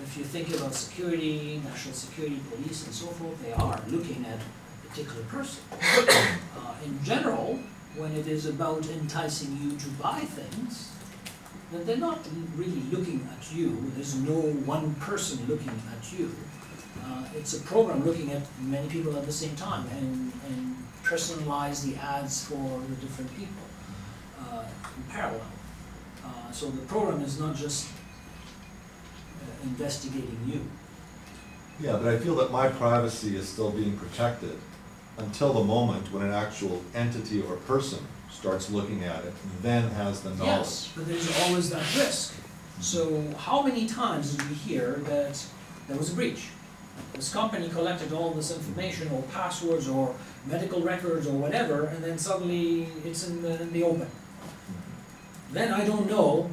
S1: If you think about security, national security, police, and so forth, they are looking at a particular person. In general, when it is about enticing you to buy things, then they're not really looking at you. There's no one person looking at you. It's a program looking at many people at the same time and personalize the ads for the different people in parallel. So the program is not just investigating you.
S4: Yeah, but I feel that my privacy is still being protected until the moment when an actual entity or person starts looking at it, then has the knowledge.
S1: Yes, but there's always that risk. So how many times did we hear that there was a breach? This company collected all this information, or passwords, or medical records, or whatever, and then suddenly it's in the open. Then I don't know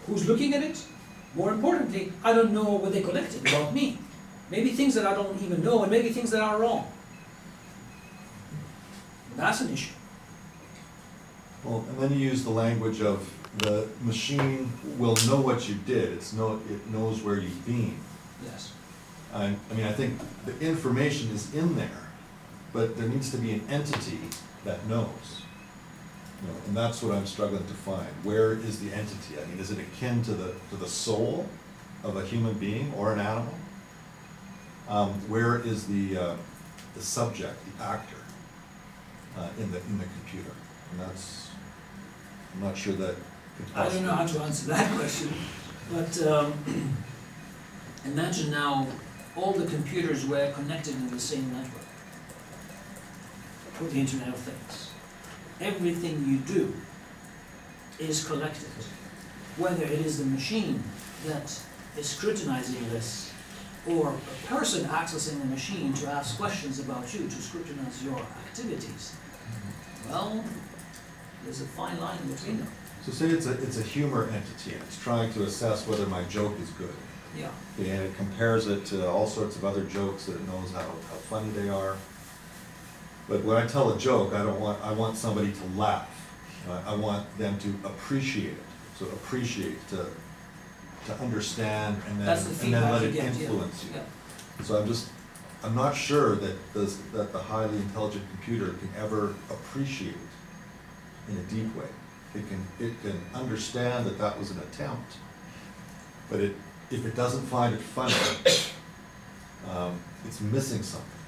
S1: who's looking at it. More importantly, I don't know what they collected about me. Maybe things that I don't even know, and maybe things that are wrong. That's an issue.
S4: Well, and then you use the language of the machine will know what you did, it knows where you've been.
S1: Yes.
S4: I mean, I think the information is in there, but there needs to be an entity that knows. You know, and that's what I'm struggling to find. Where is the entity? I mean, is it akin to the soul of a human being or an animal? Where is the subject, the actor, in the computer? And that's, I'm not sure that could
S1: I don't know how to answer that question, but imagine now all the computers were connected in the same network with the Internet of Things. Everything you do is collected, whether it is the machine that is scrutinizing this or a person accessing the machine to ask questions about you, to scrutinize your activities. Well, there's a fine line between them.
S4: So say it's a humor entity and it's trying to assess whether my joke is good.
S1: Yeah.
S4: Okay, and it compares it to all sorts of other jokes that it knows how funny they are. But when I tell a joke, I want somebody to laugh. I want them to appreciate it. So appreciate, to understand and
S1: That's the
S4: then let
S1: feedback you
S4: it
S1: get,
S4: influence you.
S1: Yeah.
S4: So I'm not sure that the highly intelligent computer can ever appreciate in a deep way. It can understand that was an attempt, but if it doesn't find it funny, it's missing something.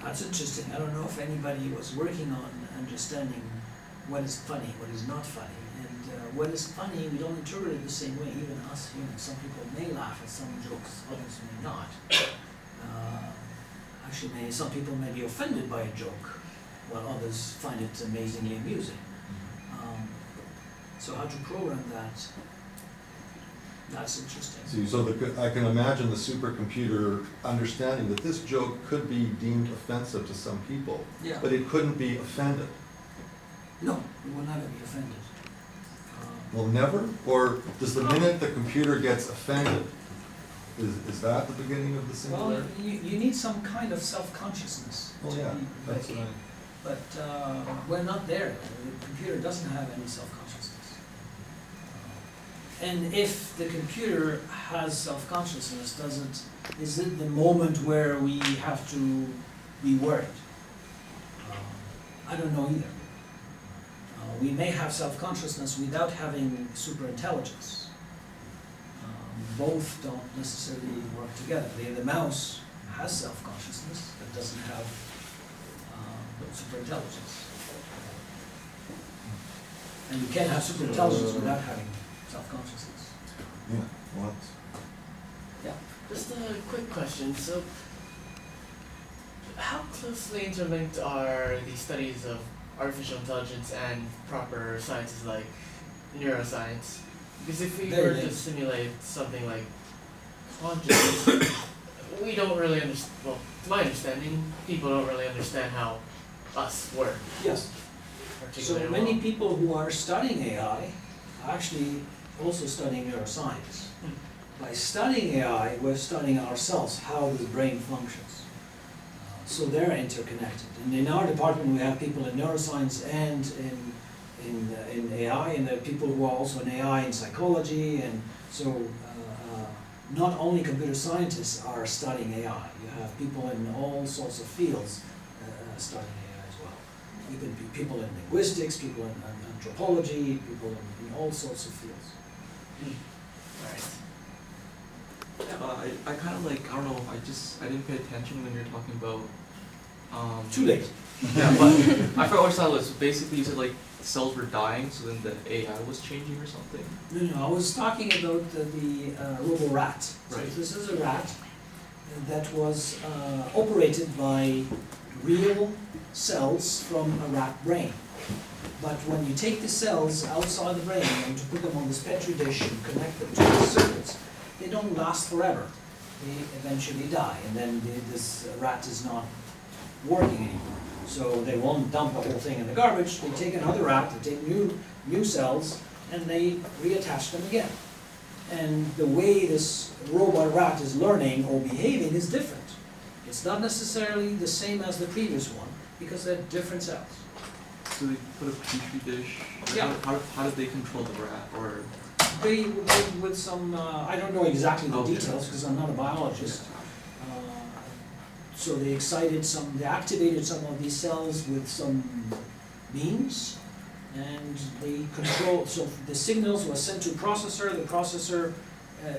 S1: That's interesting. I don't know if anybody was working on understanding what is funny, what is not funny. And what is funny, we don't interpret it the same way, even us humans. Some people may laugh at some jokes, others may not. Actually, some people may be offended by a joke, while others find it amazingly amusing. So how to program that, that's interesting.
S4: So I can imagine the supercomputer understanding that this joke could be deemed offensive to some people,
S1: Yeah.
S4: but it couldn't be offended.
S1: No, we will never be offended.
S4: Well, never? Or does the minute the computer gets offended, is that the beginning of the
S1: Well,
S4: singularity?
S1: you need some kind of self-consciousness
S4: Well,
S1: to
S4: yeah,
S1: be
S4: that's
S1: ready.
S4: what
S1: But we're not there. The computer doesn't have any self-consciousness. And if the computer has self-consciousness, is it the moment where we have to be worried? I don't know either. We may have self-consciousness without having super-intelligence. Both don't necessarily work together. The mouse has self-consciousness, but doesn't have super-intelligence. And you can't have super-intelligence without having self-consciousness.
S4: Yeah, what?
S1: Yeah.
S5: Just a quick question. So, how closely interlinked are the studies of artificial intelligence and proper sciences like neuroscience? Because if we
S1: Very
S5: were to
S1: linked.
S5: simulate something like consciousness, we don't really understand, well, to my understanding, people don't really understand how us work
S1: Yes.
S5: particularly
S1: So many
S5: well.
S1: people who are studying AI are actually also studying neuroscience. By studying AI, we're studying ourselves, how the brain functions. So they're interconnected. And in our department, we have people in neuroscience and in AI, and there are people who are also in AI in psychology. And so not only computer scientists are studying AI. You have people in all sorts of fields studying AI as well. Even people in linguistics, people in anthropology, people in all sorts of fields.
S5: Right.
S3: I kind of like, I don't know, I didn't pay attention when you were talking about,
S1: Too late.
S3: yeah, but I forgot what it was. Basically, you said like cells were dying, so then the AI was changing or something.
S1: No, I was talking about the robo-rat. So
S3: Right.
S1: this is a rat that was operated by real cells from a rat brain. But when you take the cells outside the brain and to put them on this petri dish and connect them to the circuits, they don't last forever. They eventually die, and then this rat is not working anymore. So they won't dump the whole thing in the garbage. They take another rat, they take new cells, and they reattach them again. And the way this robot rat is learning or behaving is different. It's not necessarily the same as the previous one, because they're different cells.
S3: So they put a petri dish.
S1: Yeah.
S3: How did they control the rat? Or
S1: They, with some, I don't know exactly the
S3: Okay.
S1: details, because I'm not a biologist. So they activated some of these cells with some means, and they control, so the signals were sent to the processor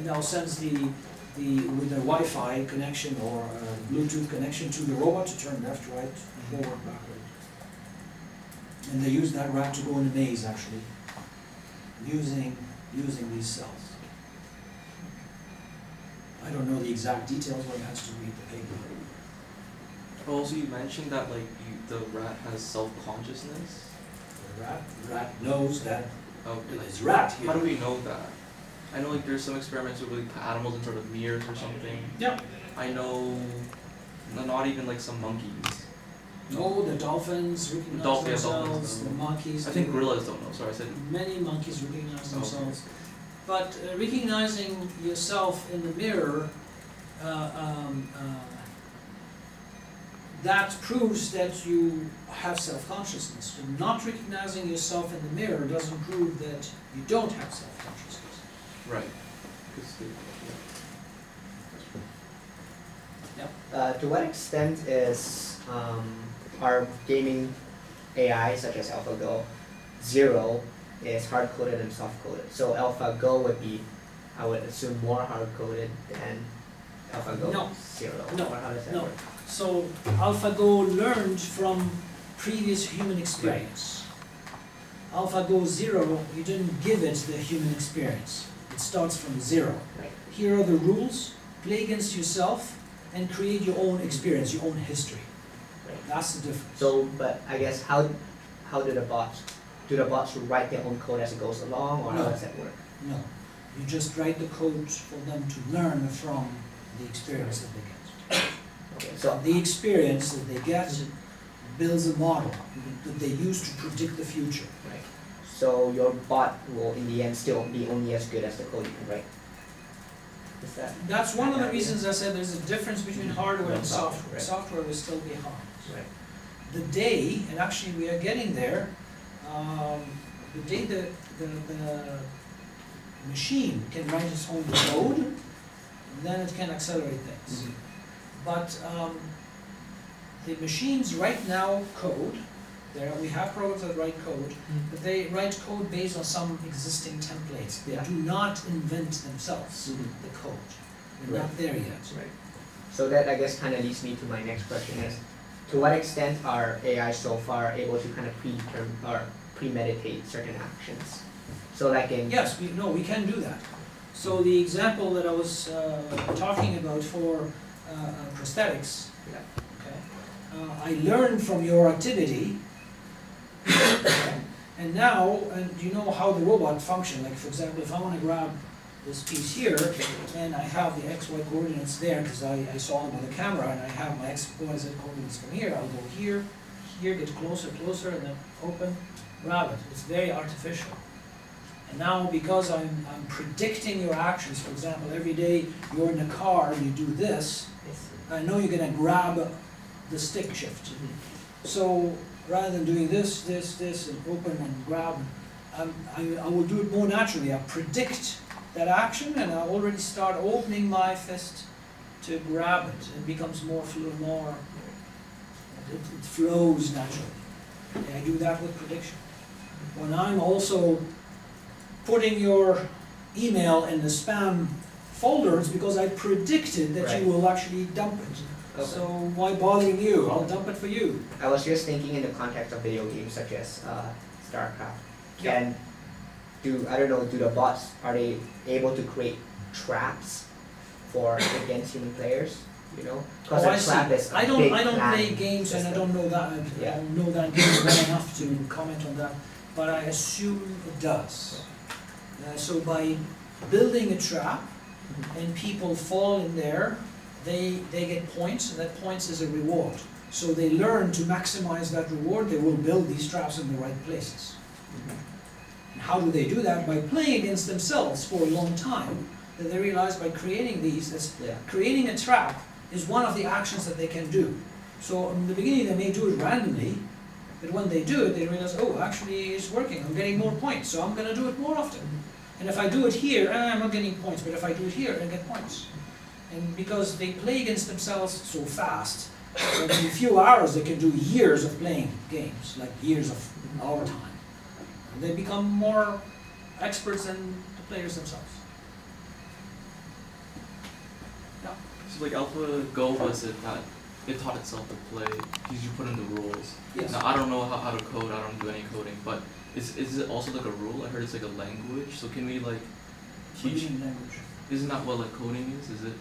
S1: now sends with a Wi-Fi connection or Bluetooth connection to the robot to turn left, right, forward, backward. And they use that rat to go in a maze, actually, using these cells. I don't know the exact details, one has to read the paper.
S3: also you mentioned that like the rat has self-consciousness.
S1: The rat knows that
S3: Okay.
S1: it's rat here.
S3: How do we know that? I know like there's some experiments with like animals in sort of mirrors or something.
S1: Yep.
S3: I know, not even like some monkeys.
S1: No, the dolphins recognize
S3: Dolphins,
S1: themselves, the
S3: no.
S1: monkeys.
S3: I think gorillas don't know. Sorry, I said.
S1: Many monkeys recognize
S3: Okay.
S1: themselves. But recognizing yourself in the mirror, that proves that you have self-consciousness. Not recognizing yourself in the mirror doesn't prove that you don't have self-consciousness.
S3: Right. 'Cause they-
S6: To what extent is our gaming AI, such as AlphaGo, 0 is hard-coded and soft-coded? So AlphaGo would be, I would assume, more hard-coded than AlphaGo
S1: No.
S6: 0.
S1: No.
S6: Or how does that
S1: No.
S6: work?
S1: So AlphaGo learned from previous human experience. AlphaGo 0, you didn't give it the human experience. It starts from 0.
S6: Right.
S1: Here are the rules, play against yourself and create your own experience, your own history.
S6: Right.
S1: That's the difference.
S6: So, but I guess how do the bots write their own code as it goes along, or how
S1: No.
S6: does that work?
S1: No, you just write the code for them to learn from the experience that they get.
S6: Okay,
S1: So
S6: so
S1: the experience that they get builds a model that they use to predict the future.
S6: right. So your bot will, in the end, still be only as good as the code you can write. Is that
S1: That's one of the reasons I said there's a difference between hardware and software.
S6: Right.
S1: Software will still be hard.
S6: right?
S1: The day, and actually we are getting there, the day the machine can write its own code, then it can accelerate things. But the machines right now code, we have programs that write code, but they write code based on some existing templates. They
S6: Yeah.
S1: do not invent themselves,
S6: Mhm.
S1: the code. They're not there yet.
S6: Right. So that, I guess, kind of leads me to my next question is, to what extent are AI so far able to kind of premeditate certain actions? So like in...
S1: Yes, we can do that. So the example that I was talking about for prosthetics,
S6: Yeah.
S1: okay, I learned from your activity, and now, and you know how the robot functions. Like for example, if I want to grab this piece here, and I have the X, Y coordinates there, because I saw them with the camera, and I have my X, Y, Z coordinates from here, I'll go here, get closer, and then open, grab it. It's very artificial. And now, because I'm predicting your actions, for example, every day you're in the car, you do this, I know you're gonna grab the stick shift. So rather than doing this, and open and grab, I will do it more naturally. I predict that action, and I already start opening my fist to grab it. It becomes it flows naturally. And I do that with prediction. When I'm also putting your email in the spam folder, it's because I predicted that
S6: Right.
S1: you will actually dump it.
S6: Okay.
S1: So why bothering you? I'll dump it for you.
S6: I was just thinking in the context of video games such as StarCraft.
S1: Yeah.
S6: Do the bots, are they able to create traps against human players? You know? Because
S1: Oh, I
S6: a trap
S1: see.
S6: is a
S1: I
S6: big
S1: don't play
S6: planning
S1: games, and I
S6: system.
S1: don't know that. I
S6: Yeah.
S1: don't know that game well enough to comment on that, but I assume it does. So by building a trap, and people fall in there, they get points, and that points is a reward. So they learn to maximize that reward. They will build these traps in the right places. And how do they do that? By playing against themselves for a long time. That they realize by creating
S6: Yeah.
S1: creating a trap is one of the actions that they can do. So in the beginning they may do it randomly, But when they do it, they realize, oh, actually it's working, I'm getting more points, so I'm gonna do it more often. And if I do it here, I'm not getting points, but if I do it here, I get points. And because they play against themselves so fast, that in a few hours they can do years of playing games, like years of our time. And they become more experts than the players themselves. Yeah.
S3: So like AlphaGo was it that it taught itself to play because you put in the rules.
S1: Yes.
S3: Now I don't know how to code, I don't do any coding, but is it also like a rule? I heard it's like a language. So can we like teach?
S1: Language.
S3: Isn't that what like coding is? Is it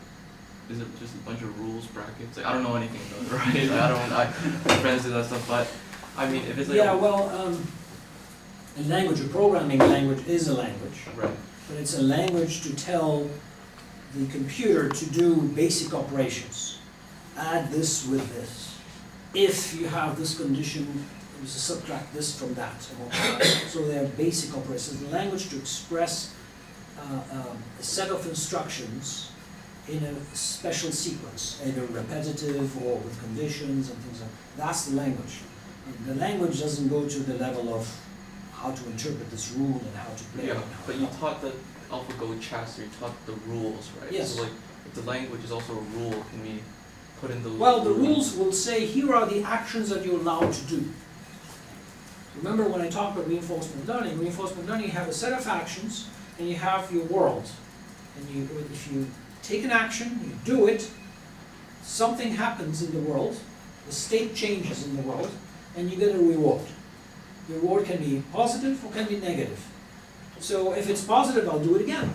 S3: just a bunch of rules, brackets? Like I don't know anything about it, right? My friends do that stuff, but I mean if it's like
S1: Yeah, well, a language, a programming language is a language.
S3: right.
S1: But it's a language to tell the computer to do basic operations. Add this with this. If you have this condition, you subtract this from that. So they are basic operations. The language to express a set of instructions in a special sequence, either repetitive or with conditions and things like that. That's the language. And the language doesn't go to the level of how to interpret this rule and how to play it.
S3: Yeah,
S1: and how
S3: but
S1: to
S3: you
S1: not.
S3: taught the AlphaGo chapter, you taught the rules, right?
S1: Yes.
S3: So like if the language is also a rule, can we put in the
S1: Well, the rules will say, here are the actions that you're allowed to do. Remember when I talked about reinforcement learning, you have a set of actions and you have your world. And if you take an action, you do it, something happens in the world, the state changes in the world, and you get a reward. The reward can be positive or can be negative. So if it's positive, I'll do it again.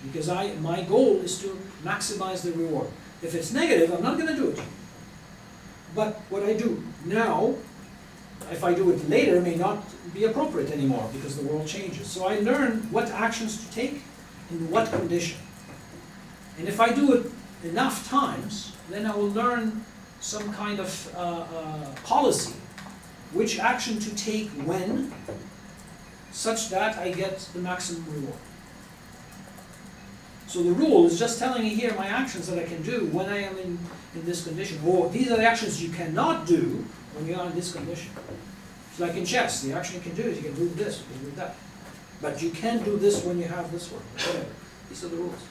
S1: Because my goal is to maximize the reward. If it's negative, I'm not going to do it. But what I do now, if I do it later, may not be appropriate anymore because the world changes. So I learn what actions to take in what condition. And if I do it enough times, then I will learn some kind of policy, which action to take when, such that I get the maximum reward. So the rule is just telling me here my actions that I can do when I am in this condition. Or these are the actions you cannot do when you are in this condition. It's like in chess, the action you can do is you can move this, you can move that. But you can't do this when you have this one, whatever. These are the rules.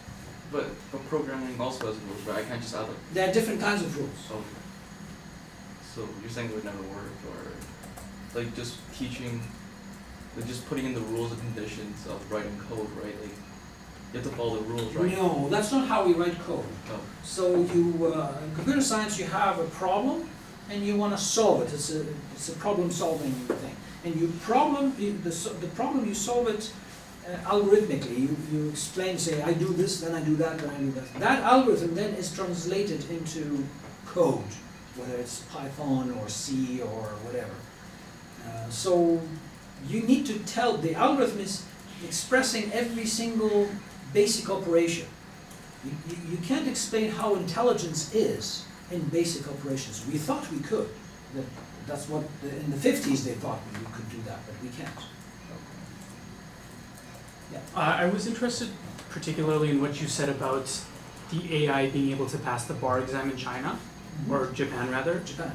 S3: But programming also has rules, right? I can't just add like
S1: There are different kinds of rules.
S3: so you're saying it would never work, or like just teaching, like just putting in the rules and conditions of writing code, right? Like you have to follow the rules, right?
S1: No, that's not how we write code.
S3: Oh.
S1: So you, in computer science, you have a problem and you want to solve it. It's a problem-solving thing. And the problem you solve it algorithmically. You explain, say, I do this, then I do that, then I do that. That algorithm then is translated into code, whether it's Python or C or whatever. So you need to tell, the algorithm is expressing every single basic operation. You can't explain how intelligence is in basic operations. We thought we could. That's what, in the 50s they thought we could do that, but we can't. Yeah.
S7: I was interested particularly in what you said about the AI being able to pass the bar exam in China, or Japan rather.
S1: Japan.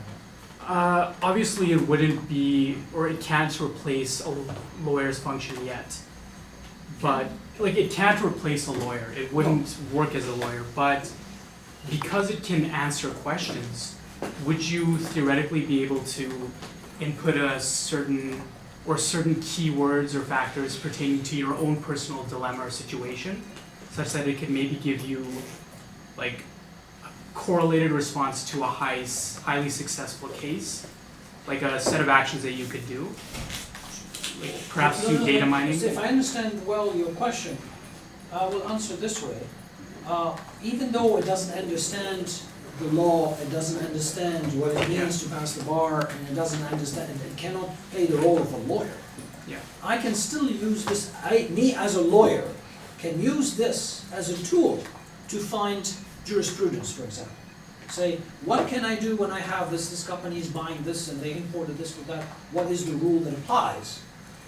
S7: Obviously it wouldn't be, or it can't replace a lawyer's function yet. But, like, it can't replace a lawyer. It wouldn't work as a lawyer, but because it can answer questions, would you theoretically be able to input a certain keywords or factors pertaining to your own personal dilemma or situation, such that it could maybe give you, like, a correlated response to a highly successful case, like a set of actions that you could do? Like perhaps do data mining?
S1: If I understand well your question, I will answer this way. Even though it doesn't understand the law, it doesn't understand what it means to pass the bar, and it doesn't understand, it cannot play the role of a lawyer.
S7: Yeah.
S1: I can still use this, me as a lawyer, can use this as a tool to find jurisprudence, for example. Say, what can I do when I have this company is buying this and they imported this with that, what is the rule that applies?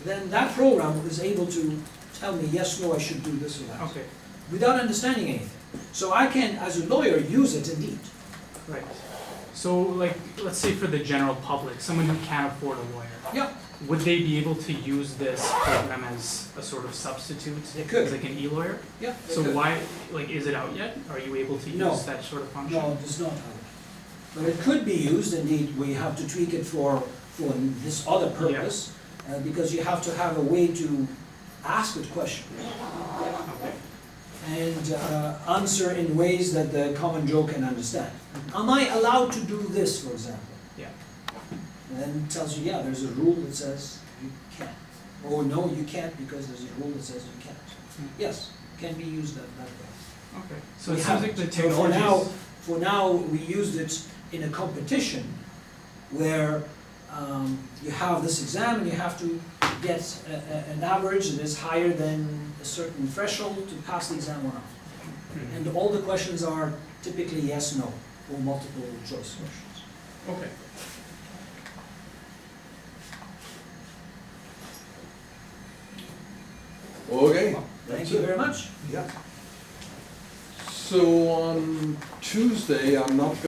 S1: Then that program is able to tell me, yes, no, I should do this or that.
S7: Okay,
S1: Without understanding anything. So I can, as a lawyer, use it indeed.
S7: right. So like, let's say for the general public, someone who can't afford a lawyer,
S1: Yeah,
S7: would they be able to use this program as a sort of substitute?
S1: They could.
S7: As like an e-lawyer?
S1: yeah. they
S7: So
S1: could.
S7: why, like, is it out yet? Are you able to
S1: No.
S7: use that sort of function?
S1: No, it's not out. But it could be used, indeed, we have to tweak it for this other purpose, because you have to have a way to ask it questions
S7: Okay.
S1: and answer in ways that the common Joe can understand. Am I allowed to do this, for example?
S7: Yeah.
S1: And then it tells you, yeah, there's a rule that says you can. Or no, you can't because there's a rule that says you can't. Yes, can be used that way.
S7: Okay. So
S1: We
S7: it seems like
S1: haven't.
S7: the
S1: So
S7: technology is.
S1: for now, we used it in a competition where you have this exam and you have to get an average that is higher than a certain threshold to pass the exam or not.
S7: Mhm.
S1: And all the questions are typically yes, no, or multiple choice questions.
S7: Okay.
S2: Okay.
S1: Thank
S2: That's
S1: you
S2: it.
S1: very much.
S2: Yeah. So on Tuesday, I'm not